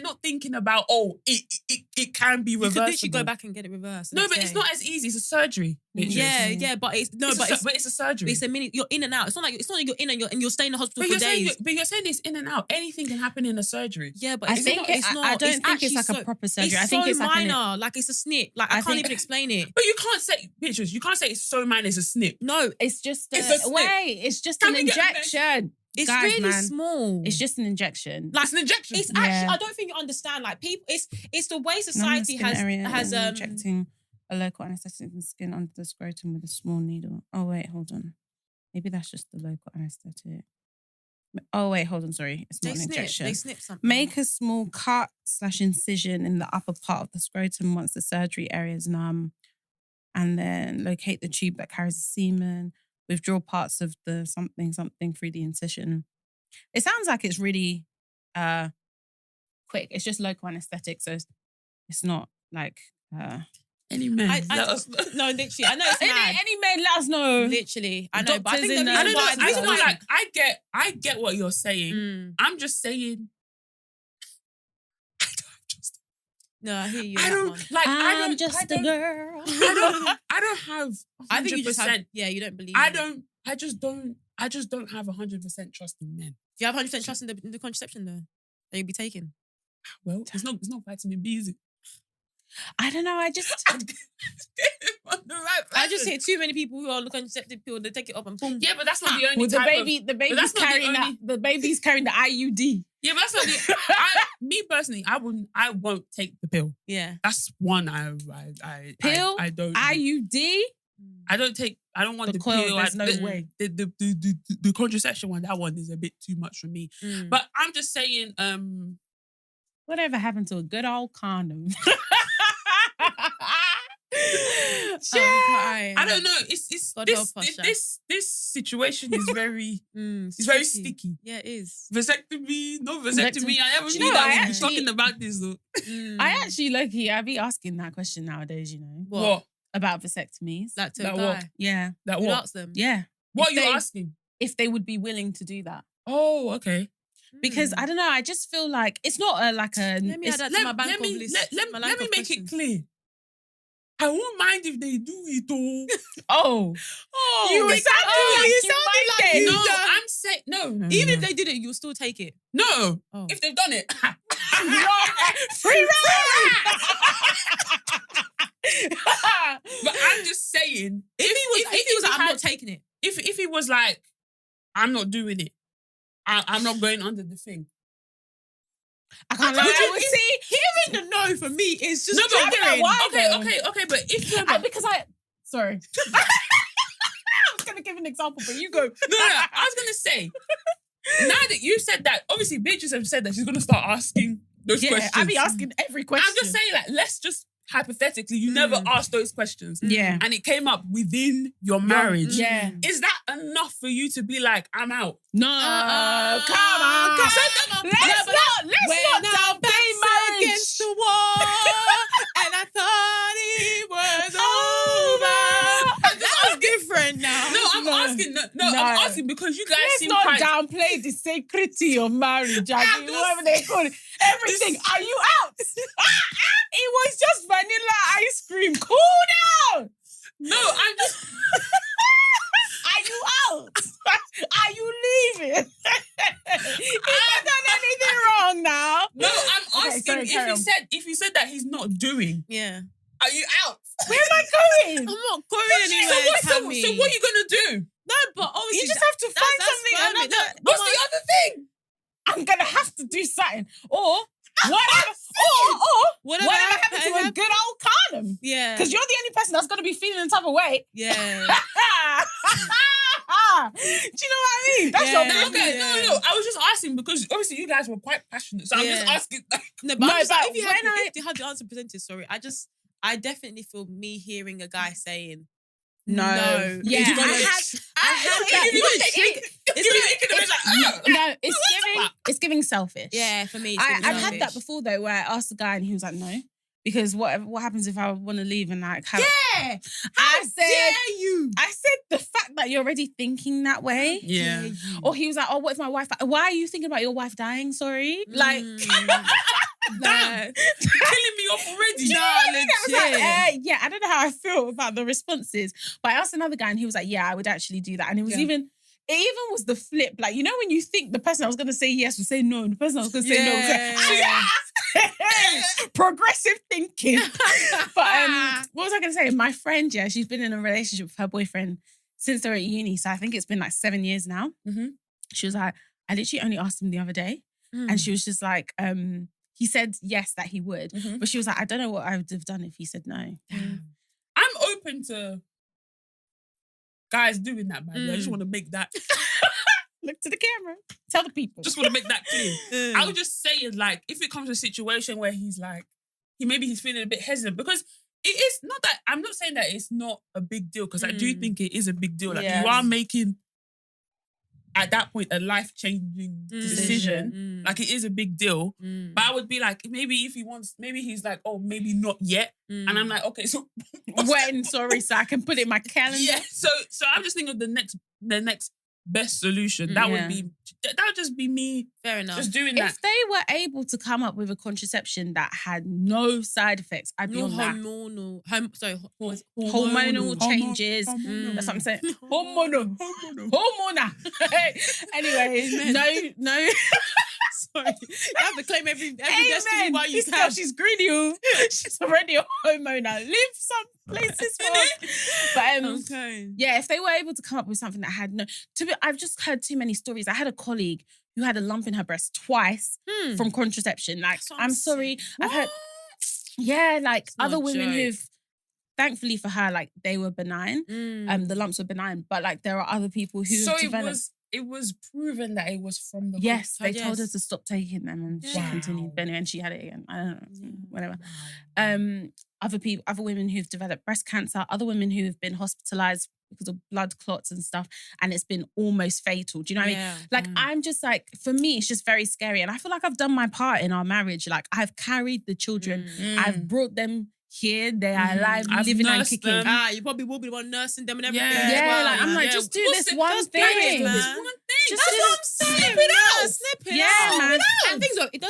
not thinking about it can be reversible. You could literally go back and get it reversed. No, but it's not as easy. It's a surgery. Yeah, but it's a surgery. It's a minute. You're in and out. It's not like you're in and you're staying in the hospital for days. But you're saying it's in and out. Anything can happen in a surgery. Yeah, but I don't think it's like a proper surgery. I think it's minor. Like it's a snip. Like I can't even explain it. But you can't say, Beatrice, it's so minor. It's a snip. No, it's just a snip. It's just an injection. It's really small. It's just an injection. Like, it's an injection. It's actually, I don't think you understand. Like, people, it's the way society has injecting a local anesthetic in the skin under the scrotum with a small needle. Oh wait, hold on. Maybe that's just the local anesthetic. Oh wait, hold on. Sorry, it's not an injection. They snip something. Make a small cut/incision in the upper part of the scrotum once the surgery area is numb, and then locate the tube that carries the semen, withdraw parts of the something through the incision. It sounds like it's really quick. It's just local anesthetic, so it's not like any man. No, literally, I know it's mad. Any man, let us know. Literally, I know, but I think Doctors the reason why I get what you're saying. I'm just saying. No, I hear you. I'm just a girl. I don't have 100%. I think you just have, you don't believe. I just don't have 100% trust in men. Do you have 100% trust in the contraception though that you'll be taking? Well, it's not vitamin B, is it? I don't know. I just hear too many people who are on the contraceptive pill. They take it up and boom. Yeah, but that's not the only. The baby's carrying the IUD. Yeah, but that's not the. Me personally, I won't take the pill. Yeah, that's one. Pill. I don't. IUD. I don't want the pill. There's no way. The contraception one. That one is a bit too much for me. But I'm just saying. Whatever happened to a good old condom? I don't know. This situation is very it's very sticky. Yeah, it is. Vasectomy, no vasectomy. I never knew that we'd be talking about this though. I actually, low-key, I be asking that question nowadays. You know what about vasectomies? Like to a guy. Yeah. That you what? Ask them. Yeah. What are you asking? If they would be willing to do that. Oh, okay. Because I don't know, I just feel like it's not a. Let me add that to my bank of list. Let me make it clear. I won't mind if they do it all. You sounded like it. No, I'm saying no. Even if they did it, you'll still take it. No, if they've done it, free ride. But I'm just saying, if he was like, I'm not taking it. If he was like, I'm not doing it. I'm not going under the thing. I can't lie. I would see hearing the no for me is just okay. But if you're not, sorry, I was gonna give an example, but you go. No. I was gonna say. Now that you said that, obviously Beatrice has said that she's gonna start asking those questions. I'll be asking every question. I'm just saying, like, let's just hypothetically, you never asked those questions. Yeah. And it came up within your marriage. Yeah. Is that enough for you to be like, I'm out? No. Come on. Let's not downplay marriage. Against the wall, and I thought it was over. That's different now. No, I'm asking. No, I'm asking because you guys seem quite... Let's not downplay the sacredity of marriage. Whatever they call it. Everything. Are you out? It was just vanilla ice cream. Cool down. No, I'm just... Are you out? Are you leaving? He's not done anything wrong now. No, I'm asking if he said that he's not doing. Yeah. Are you out? Where am I going? I'm not going anywhere. So what are you gonna do? No, but obviously you just have to find something. What's the other thing? I'm gonna have to do something. Or whatever happened to a good old condom? Yeah. Because you're the only person that's gonna be feeling the type of way. Yeah. Do you know what I mean? That's your business. Okay, no. I was just asking because obviously you guys were quite passionate. So I'm just asking. If you had the answer presented, I definitely feel me hearing a guy saying no. Yeah, it's giving selfish. Yeah, for me. I've had that before though, where I asked the guy and he was like, no. Because what happens if I want to leave and like have... Yeah! How dare you? I said the fact that you're already thinking that way. Yeah. Or he was like, oh, what if my wife... Why are you thinking about your wife dying? Sorry. Like... Damn. Killing me off already. Yeah, I don't know how I feel about the responses. But I asked another guy and he was like, yeah, I would actually do that. And it was even was the flip. Like, you know when you think the person I was going to say yes would say no and the person I was going to say no would say yes. Progressive thinking. But what was I going to say? My friend, she's been in a relationship with her boyfriend since they were at uni. So I think it's been like 7 years now. Mm-hmm. She was like, I literally only asked him the other day. And she was just like, he said yes that he would. Mm-hmm. But she was like, I don't know what I would have done if he said no. I'm open to guys doing that, man. I just want to make that... Look to the camera. Tell the people. Just want to make that clear. I would just say, like, if it comes to a situation where he's like, he's feeling a bit hesitant, because It is not that I'm not saying that it's not a big deal because I do think it is a big deal. Like Yes. you are making at that point a life-changing decision. Like it is a big deal. But I would be like, maybe if he wants, maybe he's like, oh, maybe not yet. And I'm like, okay, so when? Sorry, so I can put it in my calendar. Yeah. So I'm just thinking of the next best solution. That would just be me. Fair enough. Just doing that. If they were able to come up with a contraception that had no side effects, I'd be on that. Hormonal changes. That's what I'm saying. Hormonal. Anyway, no. Sorry. You have to claim every destiny while you can. She's greedy. She's already a hormonal. Leave some places for us. But yeah, if they were able to come up with something that had I've just heard too many stories. I had a colleague who had a lump in her breast twice from contraception. Like, I'm sorry. I've heard, like other women who've, thankfully for her, like they were benign. The lumps were benign, but like there are other people who developed. It was proven that it was from the they told her to stop taking them, and she continued benign, and she had it again. I don't know, whatever. Other women who've developed breast cancer, other women who have been hospitalized because of blood clots and stuff, and it's been almost fatal. Do you know what I mean? Like, I'm just like, for me, it's just very scary. And I feel like I've done my part in our marriage. Like, I've carried the children. I've brought them here. They are alive, living and kicking. You probably will be the one nursing them and everything. Like, I'm like, just do this one thing. Man. Just That's what I'm saying. Snip it out. Man. And things like, it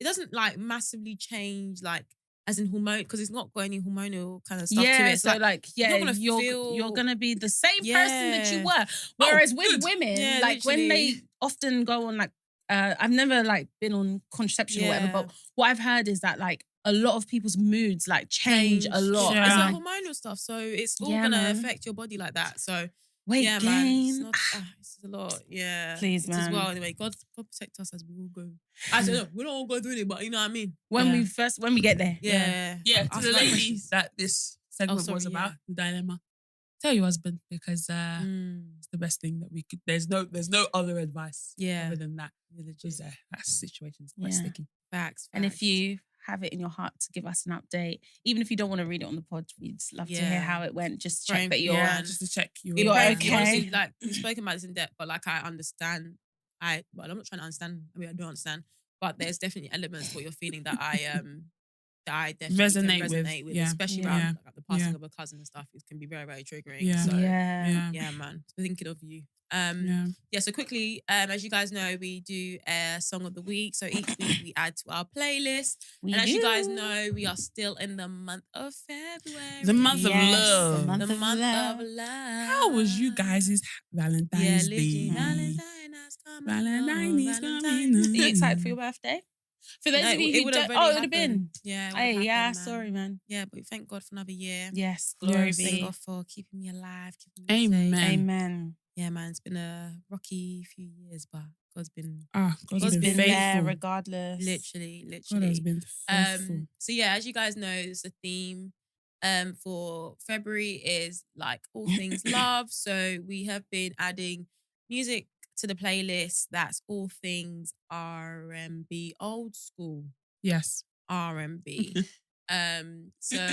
doesn't like massively change like, as in hormone, because it's not got any hormonal kind of stuff to it. So you're gonna be the same person that you were. Whereas with women, like when they often go on like, I've never like been on contraception or whatever, but what I've heard is that like a lot of people's moods like change a lot. It's like hormonal stuff, so it's all gonna affect your body like that. So weight gain. Man, it's a lot. Yeah, please, man. As well. Anyway, God protect us as we all go. I don't know. We're not all going through it, but you know what I mean. When we get there. Yeah. To the ladies that this segment was about, the dilemma. Tell your husband, because it's the best thing that we could. There's no other advice. Other than that. That situation's quite sticky. Facts. And if you have it in your heart to give us an update, even if you don't want to read it on the pod, we'd love to hear how it went. Just check that you're just to check you're okay. Honestly, like, we've spoken about this in depth, but like I understand. I'm not trying to understand. I mean, I don't understand, but there's definitely elements of what you're feeling that I definitely resonate with, especially around like, the passing of a cousin and stuff. It can be very, very triggering. Man. Thinking of you. So quickly, as you guys know, we do a song of the week. So each week we add to our playlist. As you guys know, we are still in the month of February. The month of love. The month of love. How was you guys' Valentine's Day? Valentine's is coming. Are you excited for your birthday? For those of you who don't, it would have been. Yeah. Sorry, man. Yeah, but thank God for another year. Yes, glory be. Thank God for keeping me alive. Keeping me safe. Amen. Yeah, man, it's been a rocky few years, but God's been God's been faithful. There regardless. Literally. God has been faithful. So yeah, as you guys know, it's a theme for February is like all things love. So we have been adding music to the playlist that's all things R&B, old school. Yes. R&B. So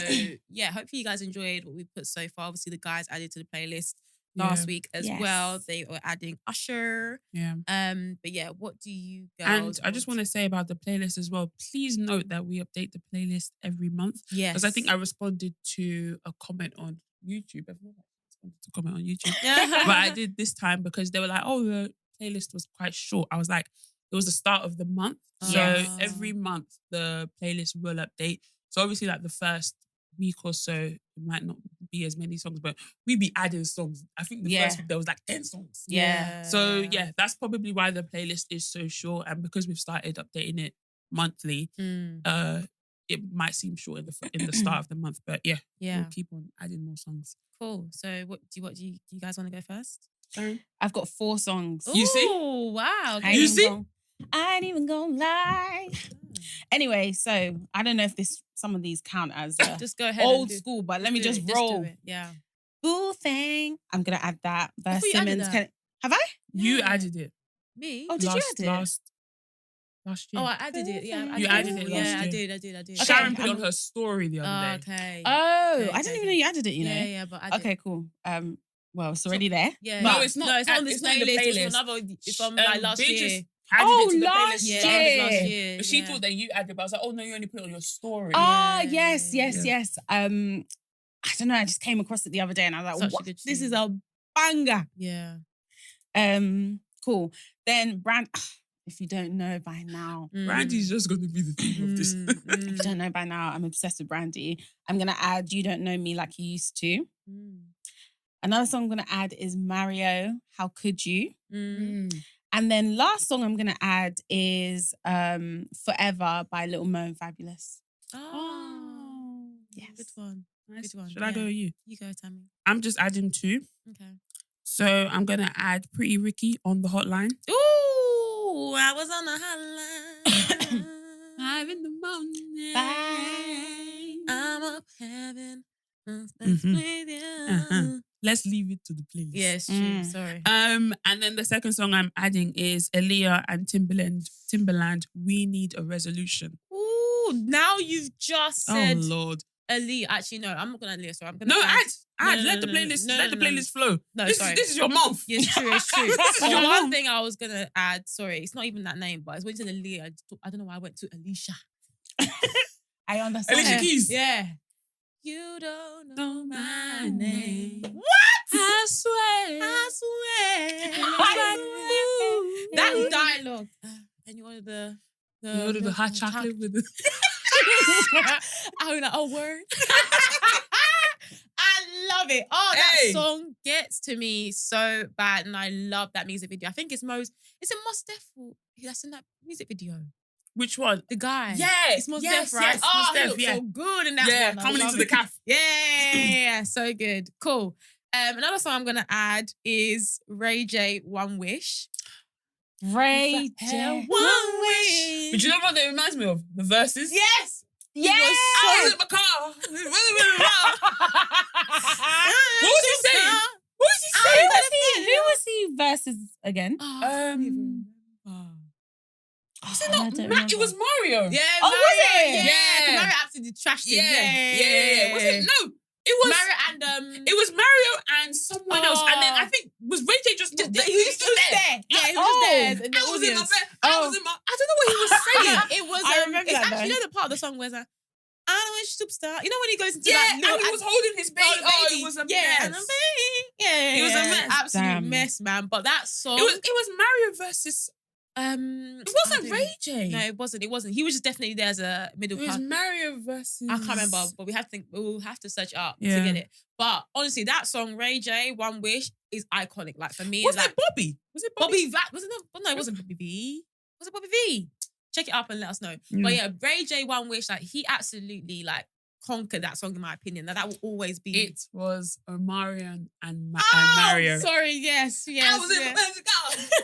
yeah, hopefully you guys enjoyed what we put so far. Obviously the guys added to the playlist last week as well. They were adding Usher. Yeah. But yeah, what do you girls? And I just want to say about the playlist as well. Please note that we update the playlist every month. Yes. Because I think I responded to a comment on YouTube. I've never responded to a comment on YouTube. But I did this time because they were like, oh, the playlist was quite short. I was like, it was the start of the month. So every month the playlist will update. So obviously like the first week or so, it might not be as many songs, but we'd be adding songs. I think the first week there was like 10 songs. Yeah. So yeah, that's probably why the playlist is so short. And because we've started updating it monthly, it might seem short in the start of the month. But we'll keep on adding more songs. Cool. So what do you guys want to go first? I've got 4 songs. You see? Oh, wow. You see? I ain't even gonna lie. Anyway, so I don't know if some of these count as just go ahead old school, but let me just roll. Yeah. Boo thing. I'm gonna add that. Verse Simmons. Have I? You added it. Me? Oh, did you add it? last year. Oh, I added it. Yeah, You added it last Yeah, year. I did. Sharon put it on her story the other day. Okay. Oh, I didn't even know you added it, you know? Yeah, but I did. Okay, cool. Well, it's already there. Yeah. No, it's not. No, it's not on this It's not in the playlist. playlist. It's from like last Bitch year. just added it to the playlist. Yeah, year. I added last year. But she thought that you added, but I was like, oh no, you only put it on your story. Ah, Yeah. yes. I don't know. I just came across it the other day and I was like, Such a what? good This tune. is a banger. Yeah. Cool. Then if you don't know by now, Brandy's just going to be the theme of this. if you don't know by now, I'm obsessed with Brandy. I'm going to add You Don't Know Me Like You Used To. Another song I'm going to add is Mario, How Could You? And then last song I'm going to add is Forever by Little Mo and Fabulous. Oh. Yes. Good one. Nice. Good one. Should I go with you? You go, Tammy. I'm just adding 2. Okay. So I'm going to add Pretty Ricky on the hotline. Ooh, I was on the hotline. 5 in the morning. I'm up having Mhm. with you. Let's leave it to the playlist. Yes, true. Sorry. And then the second song I'm adding is Aaliyah and Timberland, We Need a Resolution. Ooh, now you've just said Oh Lord. Aaliyah. Actually, no, I'm not gonna Aaliyah. Sorry, I'm gonna No, add. add. No, Let no, the no, playlist no, let no, the no, playlist flow. No, this sorry. is your month. Yeah, it's true. It's true. This is your One month. thing I was gonna add. Sorry, it's not even that name, but it's when you said Aaliyah. I don't know why I went to Alicia. I understand. Alicia Keys. Yeah. You don't know my name. What? I swear. That dialogue. And you ordered You ordered the hot chocolate with the... I was like, oh, word. I love it. Oh, that song gets to me so bad. And I love that music video. I think it's Mos Def that's in that music video. Which one? The guy. Yeah. It's Mos Def, right? Yes, Oh, Mos he Def, looks yeah. so good in that Yeah, one. I coming love into the it. calf. Yeah, so good. Cool. Another song I'm going to add is Ray J, One Wish. Ray J. One Wish. But you know what that reminds me of? The verses. Yes. Yes. I was in my car. What was he saying? What was he saying? Who was he versus again? Was it not Matt? It was Mario. Yeah, Oh, Mario. was it? Yeah. Mario absolutely trashed it. Yeah. Was it? No. It was Mario and It was Mario and someone else. And then I think was Ray J just not there? he was just there. Yeah, he was just there. In the I was in my audience. bed. I was in my. I don't know what he was saying. It was. I remember it's that, actually, though. you know the part of the song where it's like, I don't wish superstar. You know when he goes into Yeah, that and little, he was holding his baby. oh, Oh, it was a and mess. the baby. Yeah, It was a mess. Absolute Damn. mess, man. But that song, It was Mario versus. It it wasn't Ray J. No, it wasn't. It wasn't. He was just definitely there as a middle It was class. Mario versus. I can't remember, but we'll have to search it up Yeah. to get it. But honestly, that song Ray J, One Wish, is iconic. Like for me, Was it's like it Bobby? Was it Bobby? Bobby Va- was it not? No, it wasn't Bobby V. Was it Bobby V? Check it up and let us know. But yeah, Ray J, One Wish, like he absolutely like conquered that song in my opinion. That will always be. It was Omarion and Mario. Sorry, yes. I was in the best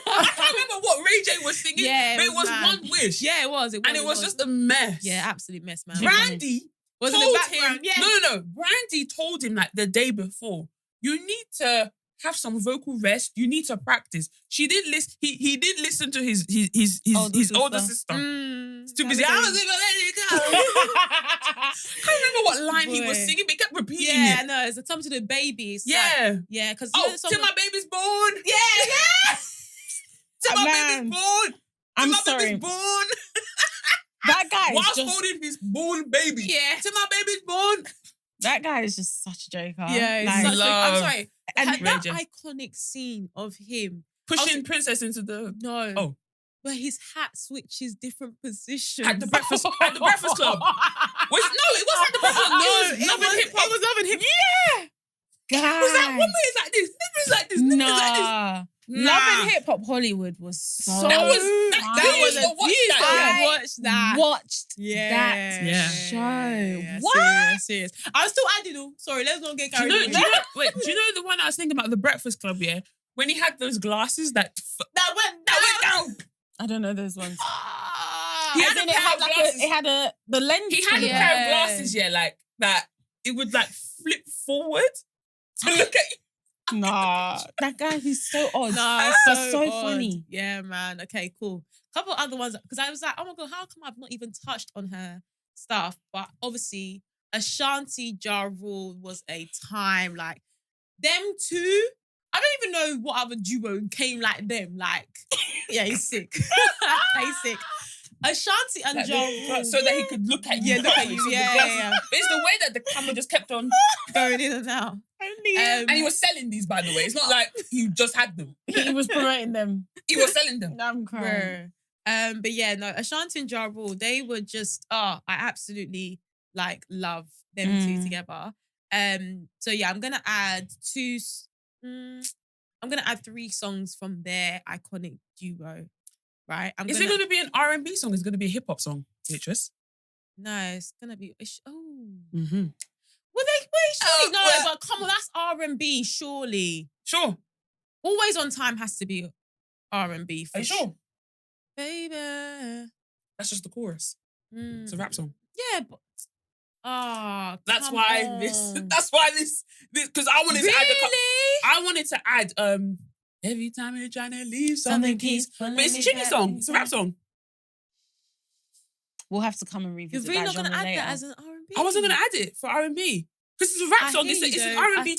I can't remember what Ray J was singing, Yeah, but it was mad. One Wish. Yeah, it was. And it was just a mess. Yeah, absolute mess, man. Brandy was in told the background. him. Yeah. No. Brandy told him like the day before, you need to have some vocal rest. You need to practice. She didn't listen. He didn't listen to his older sister. Too busy. I was even letting it go. I can't remember what line he was singing, but he kept repeating it. Yeah, no, it's a time to the babies. Yeah. Yeah, because Till my baby's born. Yeah. Till my baby's born. I'm Till my sorry. baby's born. That guy is Whilst just holding his born baby. Yeah. Till my baby's born. that guy is just such a joker. Yeah, it's Like, such I'm sorry. And And that Ray J. iconic scene of him Pushing Princess into the No. Where his hat switches different positions. at the breakfast club. It wasn't at the breakfast club. It was Love and Hip Hop. It was Love and Hip Hop. yeah. It was like, one minute it's like this, this is like this, this is like this. Nah. Nah. Love and Hip Hop Hollywood was so That was fun. used to watch that. I watched that. Watched Yeah. Yeah. show. Yeah, What? Serious. I was still adding though. Sorry, let's not get Do you carried know, away. do you know the one I was thinking about, the Breakfast Club, yeah? When he had those glasses that That went down. I don't know those ones. He As had in a pair of glasses. it had the lens. He had a change. pair of glasses, yeah, like that. It would like flip forward to look at you. Nah, that guy, he's so odd. Nah, but so so funny. Yeah, man. Okay, cool. Couple other ones because I was like, oh my god, how come I've not even touched on her stuff? But obviously, Ashanti Ja Rule was a time like them two. I don't even know what other duo came like them. Like, yeah, he's sick. He's sick. Ashanti and Like Ja Rule. so that he could look at you. Yeah, look at you. Yeah. But it's the way that the camera just kept on Going in and out. and he was selling these, by the way. It's not like he just had them. He was promoting them. He was selling them. I'm crying. But yeah, no, Ashanti and Ja Rule, they were just, I absolutely like love them two together. So yeah, I'm gonna add I'm gonna add 3 songs from their iconic duo. Right? Is it gonna be an R&B song? Is it gonna be a hip hop song, Beatrice? No, it's gonna be Mm-hmm. Well, surely no, but come on, that's R&B, surely. Sure. Always on Time has to be R&B. Are you sure? Baby. That's just the chorus. It's a rap song. Yeah, but That's why this because I wanted to add I wanted to add every time you're trying to leave something keeps but it's a Chiggy song. It's a rap song. We'll have to come and revisit. You're really that not gonna add later. that as an R&B. I wasn't gonna add it for R&B. Because it's a rap song. It's an R&B.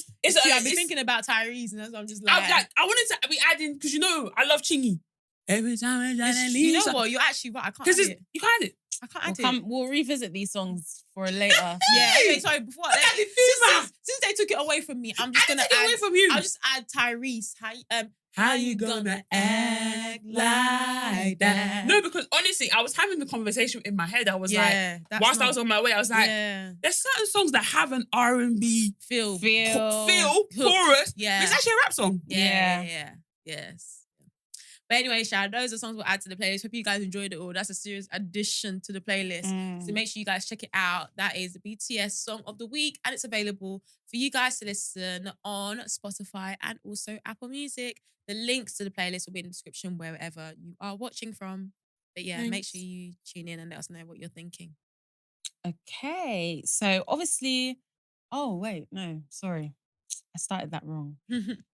I've been thinking about Tyrese and that's what I'm just like. I wanted to be adding because I love Chingy. Every time I try to leave. You know what? You're actually right. I can't add it. You can't add it. I can't add it. We'll revisit these songs for a later. Yeah. Anyway, sorry. Before since they took it away from me, I'm just gonna add. Away from you. I'll just add Tyrese. How you gonna act like that? No, because honestly, I was having the conversation in my head. I was like, whilst I was on my way, I was like, there's certain songs that have an R&B feel chorus. Yeah, but it's actually a rap song. Yeah. Yes. But anyway, those are songs we'll add to the playlist. Hope you guys enjoyed it all. That's a serious addition to the playlist. So make sure you guys check it out. That is the BTS Song of the Week. And it's available for you guys to listen on Spotify and also Apple Music. The links to the playlist will be in the description wherever you are watching from. But yeah, make sure you tune in and let us know what you're thinking. Okay. So obviously... Oh, wait. No, sorry. I started that wrong.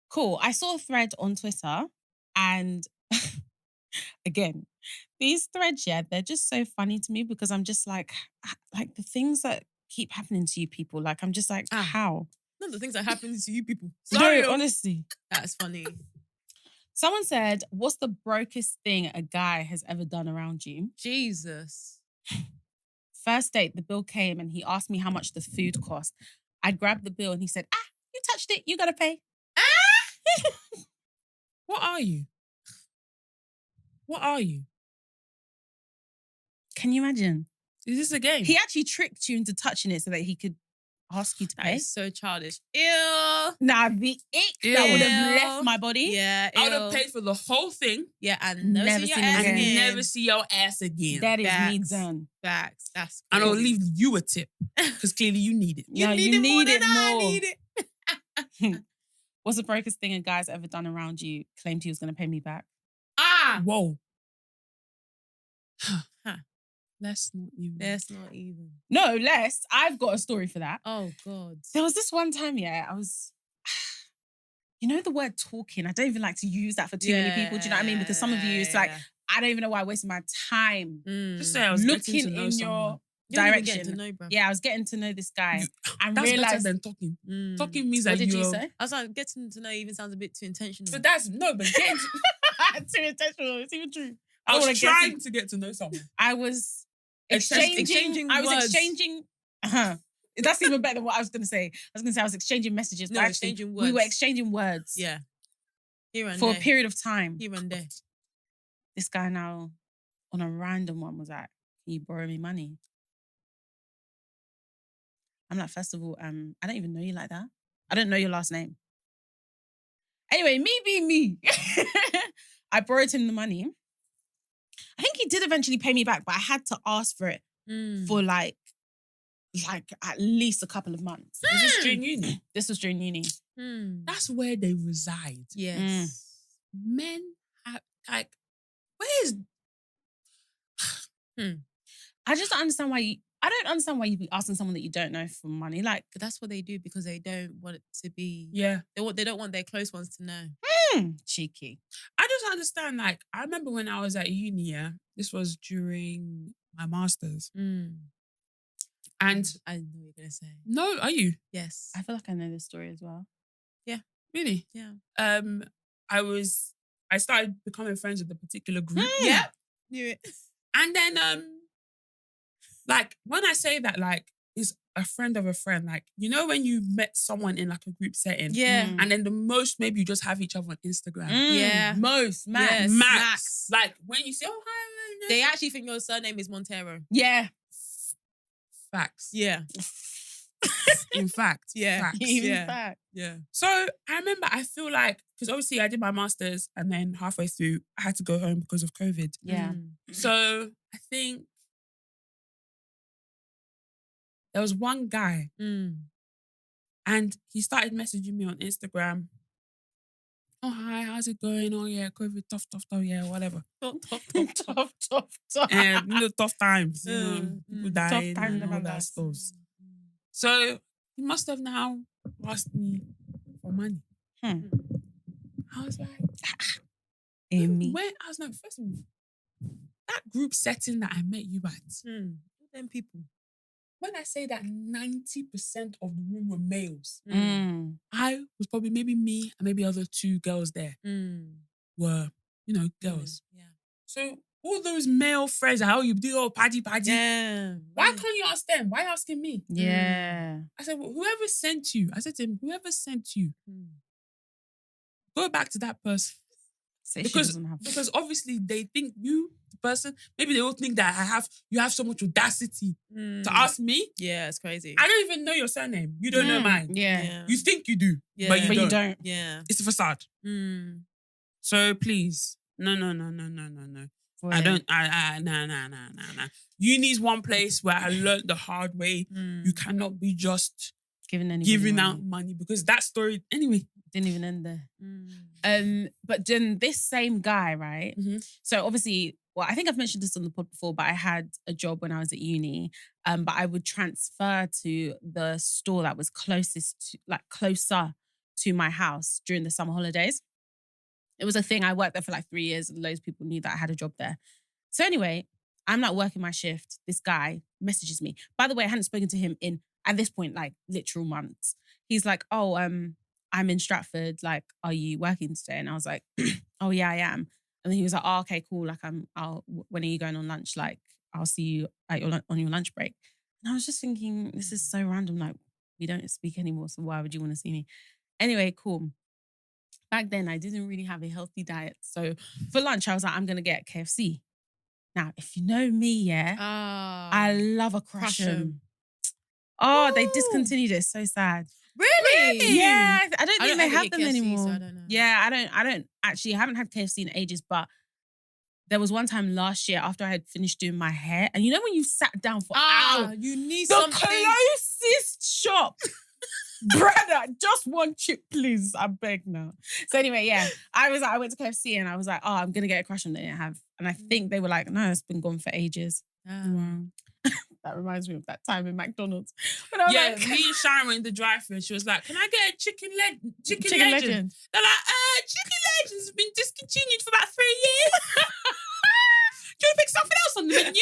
Cool. I saw a thread on Twitter and... Again, these threads, they're just so funny to me because I'm just like the things that keep happening to you people. Like, I'm just like, how? Not the things that happen to you people. Sorry, honestly. That's funny. Someone said, what's the brokest thing a guy has ever done around you? Jesus. First date, the bill came and he asked me how much the food cost. I grabbed the bill and he said, you touched it, you gotta pay. What are you? What are you? Can you imagine? Is this a game? He actually tricked you into touching it so that he could ask you to pay. That is so childish. Ew. Nah, the ick that would have left my body. Yeah, I would have paid for the whole thing. Yeah, and never see your ass again. And never see your ass again. That is me done. Facts. That's crazy. And I'll leave you a tip because clearly you need it. You need it more than I need it. What's the brokest thing a guy's ever done around you? Claimed he was going to pay me back. Whoa. Let's not even. No, less. I've got a story for that. Oh, God. There was this one time, I was... You know the word talking? I don't even like to use that for too many people. Do you know what I mean? Because some of you, it's like, I don't even know why I wasted my time just say I was looking to know in someone. your direction. To know, bro. Yeah, I was getting to know this guy. And that's realized... better than talking. Talking means what that did you say? I was like, getting to know even sounds a bit too intentional. But getting too intentional. It's even true. I was trying to get to know someone. I was exchanging words. I was exchanging... That's even better than what I was going to say. I was going to say I was exchanging messages. No, exchanging words. We were exchanging words. Yeah. Here and for there. A period of time. Here and there. This guy now, on a random one, was like, can you borrow me money? I'm like, first of all, I don't even know you like that. I don't know your last name. Anyway, me being me, I borrowed him the money. I think he did eventually pay me back, but I had to ask for it for like at least a couple of months. Was this during uni? This was during uni. That's where they reside. Yes. Men have, where's... I just don't understand why I don't understand why you'd be asking someone that you don't know for money. Like, But that's what they do because they don't want it to be. Yeah. They don't want their close ones to know. Cheeky. I just understand, like, I remember when I was at uni, yeah, this was during my master's. And I know what you're going to say. no, are you? Yes. I feel like I know this story as well. Really? Yeah. I started becoming friends with a particular group. Yeah. Knew it. And then, like, when I say that, like, is a friend of a friend, like, you know, when you met someone in like a group setting, Yeah. and then the most maybe you just have each other on Instagram. Yeah. Most. Max. Yes. Max. Like, when you say, oh, hi. They actually think your surname is Montero. Yeah. Facts. Yeah. In fact. Yeah. Facts. Even Yeah. fact. Yeah. So I remember, I feel like, because obviously I did my master's and then halfway through I had to go home because of COVID. Yeah. So I think there was one guy and he started messaging me on Instagram. Oh, hi, how's it going? Oh, yeah, COVID, tough, yeah, whatever. Tough. And, you know, tough times, you know, people dying Tough time and all never that lasts. stuff. So he must have now asked me for money. I was like, Amy. when I was like, first of all, that group setting that I met you at, Them people. when I say that 90% of the room were males, Mm. I was probably maybe me and maybe other two girls there were, you know, girls. Yeah. So all those male friends, how you do, paddy. Yeah. Why can't you ask them? Why asking me? Yeah. I said, well, whoever sent you, I said to him, whoever sent you, go back to that person. Say she Because doesn't have. obviously they think you, the person, maybe they all think that you have so much audacity to ask me. Yeah, it's crazy. I don't even know your surname. You don't know mine. Yeah. You think you do, Yeah. but you But don't. you don't. Yeah. It's a facade. So please, no. For I real. don't. No. Uni's one place where I learned the hard way. You cannot be just Giving giving out money because that story. Anyway, didn't even end there. But then this same guy, right? So obviously, well, I think I've mentioned this on the pod before, but I had a job when I was at uni. But I would transfer to the store that was closer to my house during the summer holidays. It was a thing. I worked there for like 3 years and loads of people knew that I had a job there. So anyway, I'm like working my shift. This guy messages me. By the way, I hadn't spoken to him in, at this point, like literal months. He's like, oh, I'm in Stratford. Like, are you working today? And I was like, oh yeah, I am. And then he was like, oh, okay, cool. Like, when are you going on lunch? Like, I'll see you at on your lunch break. And I was just thinking, this is so random. Like, we don't speak anymore. So why would you want to see me? Anyway, cool. Back then, I didn't really have a healthy diet. So for lunch, I was like, I'm going to get KFC. Now, if you know me, yeah, I love a Crush'em. Oh, they discontinued it. So sad. Really? Yeah, I don't think they ever have get them KFC, anymore. so I don't know. Yeah, I don't actually. I haven't had KFC in ages, but there was one time last year after I had finished doing my hair, and you know when you sat down for hours, You need the something. closest shop. Brother, just one chip, please. I beg now. So anyway, yeah, I went to KFC and I was like, oh, I'm gonna get a Crush'em. They didn't have, and I think they were like, no, it's been gone for ages. wow. That reminds me of that time in McDonald's. When I was like, me and Sharon were in the drive-thru and she was like, can I get a chicken legend? They're like, chicken legends have been discontinued for about 3 years. Do you want to pick something else on the menu?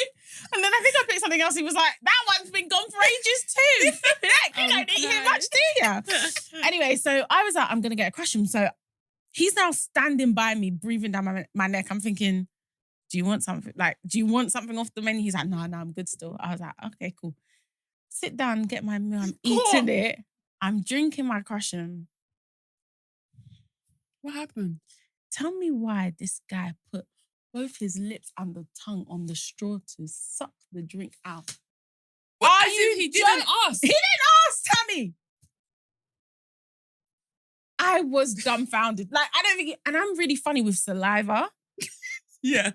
And then I think I picked something else. He was like, that one's been gone for ages too. You don't eat here much, do you? Anyway, so I was like, I'm going to get a Crush'em. So he's now standing by me, breathing down my neck. I'm thinking, do you want something? Like, do you want something off the menu? He's like, no, I'm good still. I was like, okay, cool. Sit down, get my meal. I'm eating it. I'm drinking my Crush'em. What happened? Tell me why this guy put both his lips and the tongue on the straw to suck the drink out. What? As if he didn't ask. He didn't ask, Tammy. I was dumbfounded. Like, I don't think, and I'm really funny with saliva. Yeah.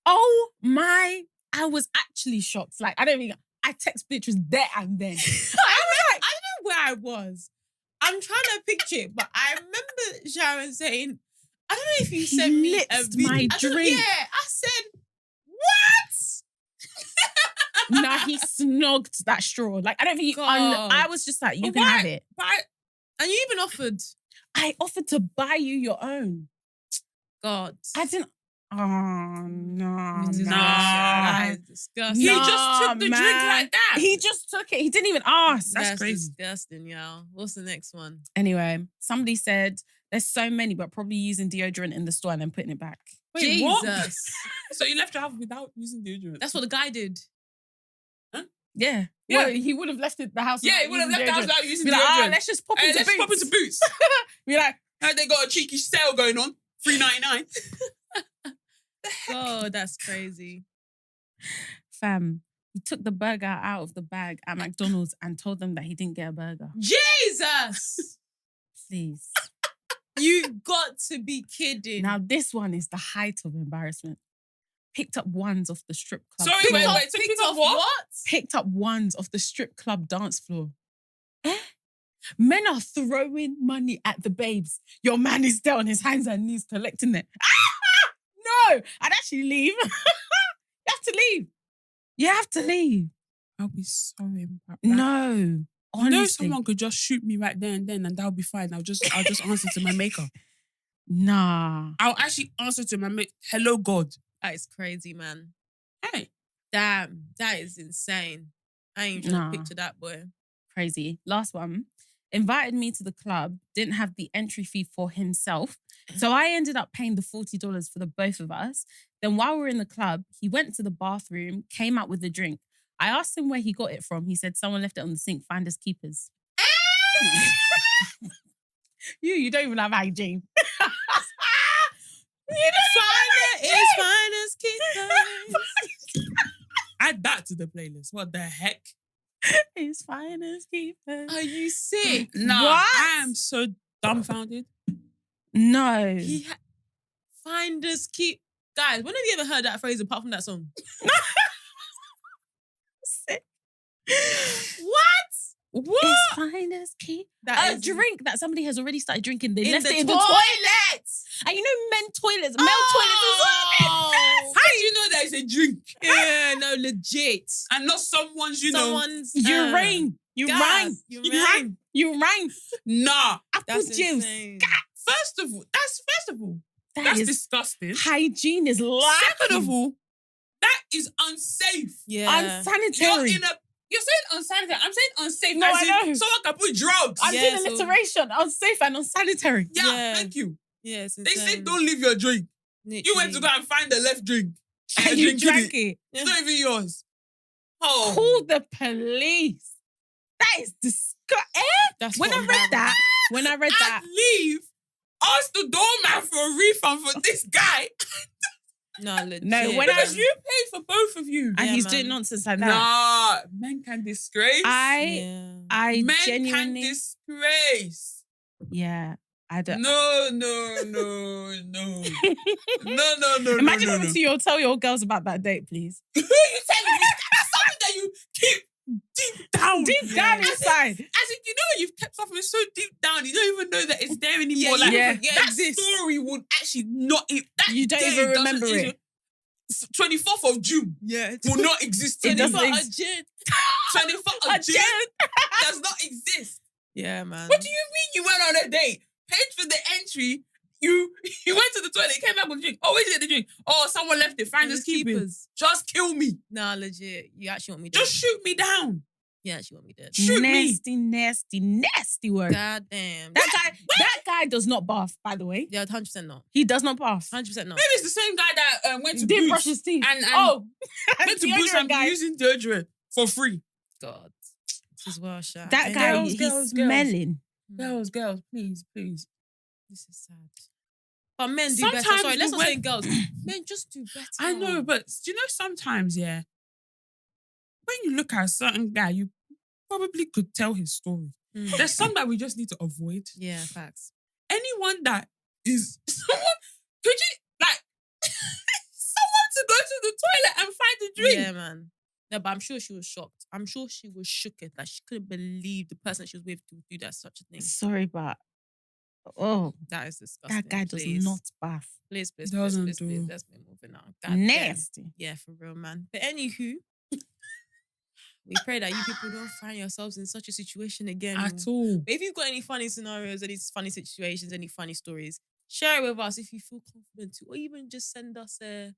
Oh my, I was actually shocked. Like, I don't think, I text Beatrice there and then. I don't know where I was. I'm trying to picture it, but I remember Sharon saying, I don't know if you sent me a licked video. my drink. Yeah, I said, what? Nah, he snogged that straw. Like, I don't think I was just like, you can have it. And you even offered. I offered to buy you your own. God. I didn't. Oh, no. That is disgusting. He just took the drink like that. He just took it. He didn't even ask. That's crazy. Disgusting, y'all. What's the next one? Anyway, somebody said there's so many, but probably using deodorant in the store and then putting it back. Wait, Jesus. what? So you left your house without using deodorant? That's what the guy did. Yeah. Yeah. Well, he would have left the house. Yeah, he would have left the house without using Be deodorant. like, let's just pop into let's pop into Boots. Be like, They got a cheeky sale going on. $3.99. Oh, that's crazy. fam, he took the burger out of the bag at McDonald's and told them that he didn't get a burger. Jesus! Please. You've got to be kidding. Now, this one is the height of embarrassment. Picked up ones off the strip club. Sorry, floor. wait. Picked up what? Picked up ones off the strip club dance floor. Men are throwing money at the babes. Your man is there on his hands and knees collecting it. No, I'd actually leave. You have to leave. You have to leave. I'll be so embarrassed. No. Honestly. You know, someone could just shoot me right there and then, and that'll be fine. I'll just answer to my maker. Nah. I'll actually answer to my maker. Hello, God. That is crazy, man. Hey. Damn, that is insane. I ain't even trying to picture that, boy. Crazy. Last one. Invited me to the club, didn't have the entry fee for himself. So I ended up paying the $40 for the both of us. Then while we were in the club, he went to the bathroom, came out with a drink. I asked him where he got it from. He said someone left it on the sink, finders keepers. You don't even have hygiene. Finders keepers. Add that to the playlist. What the heck? It's finders keepers. Are you sick? Nah, What? I am so dumbfounded. No. Finders keep. Guys, when have you ever heard that phrase apart from that song? Sick. What? It's finders keep. That A is- drink that somebody has already started drinking. They In left the it in the toilet. toilet. And you know men toilets. Male toilets is Oh. How do you know that it's a drink? Yeah, no, legit. And not someone's, Someone's. You rang. You gas. rang. You You rang. rang. You rang. Nah. Apple That's juice. insane. First of all, That that's is disgusting. hygiene is lacking. Second of all, that is unsafe. Yeah. Unsanitary. You're saying unsanitary. I'm saying unsafe. No, as I in know. someone can put drugs. I'm Yeah, doing so- alliteration. Unsafe and unsanitary. Yeah, thank you. Yeah, it's They insane. said don't leave your drink. You went to go and find the left drink. And you're you drinking drank it. It's not even yours. Oh. Call the police. That is disgusting. That's When what I read that, And leave. Ask the doorman for a refund for this guy. No, legit. No, when Because you paid for both of you. and Yeah, he's man. doing nonsense like that. Nah, men can disgrace. Yeah. I Men can genuinely, disgrace. yeah, I don't. No. Imagine no. going to your tell your girls about that date, please. Who are you telling me? That's something that you keep deep down. Deep down inside. As if you know you've kept something so deep down, you don't even know that it's there anymore. Yeah, like yeah. that story would actually not. That You don't day even doesn't remember it. even- 24th of June Yeah. will not exist It anymore. doesn't 24th of June does not exist. Yeah, man. What do you mean you went on a date? Paid for the entry. You went to the toilet, came back with a drink. Oh, where's the drink? Oh, someone left it. Finders keepers. Just kill me. Nah, legit. You actually want me dead. Just shoot me down. You actually want me dead. Shoot me. Nasty word. God damn. That guy does not bath, by the way. Yeah, 100% not. He does not bath. 100% not. Maybe it's the same guy that went to Didn't Boots brush his teeth. and and went to Boots deodorant and guy. using deodorant for free. God. This is well shot. That guy, Girls, he's girls. smelling. Girls, please. This is sad. But men do better. Sometimes Sorry, let's the not say way- girls. Men just do better. I know, but do you know sometimes, yeah, when you look at a certain guy, you probably could tell his story. Mm. There's some that we just need to avoid. Yeah, facts. Anyone that is someone, could you like someone to go to the toilet and find a drink? Yeah, man. No, but I'm sure she was shocked. I'm sure she was shooketh. Like she couldn't believe the person she was with to do that such a thing. Sorry, but That is disgusting. that guy does Please. not bath. Please. Doesn't Let's do. be moving on. God damn. Nasty. Yeah, for real, man. But anywho, We pray that you people don't find yourselves in such a situation again. At all. But if you've got any funny scenarios, any funny situations, any funny stories, share it with us if you feel confident to, or even just send us a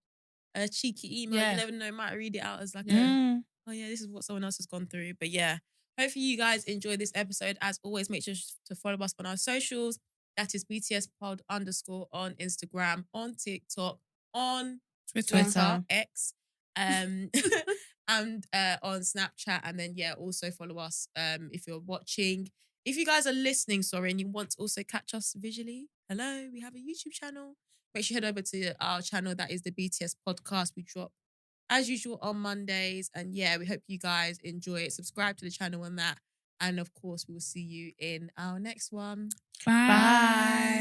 cheeky email. You never know, might read it out as like oh yeah, this is what someone else has gone through. But yeah, hopefully you guys enjoyed this episode. As always, make sure to follow us on our socials. That is BTS Pod _ on Instagram, on TikTok, on Twitter X, and on Snapchat. And then also follow us if you're watching. If you guys are listening, and you want to also catch us visually, hello, we have a YouTube channel. Make sure you head over to our channel. That is the BTS Podcast. We drop as usual on Mondays. And we hope you guys enjoy it. Subscribe to the channel and that. And of course, we will see you in our next one. Bye.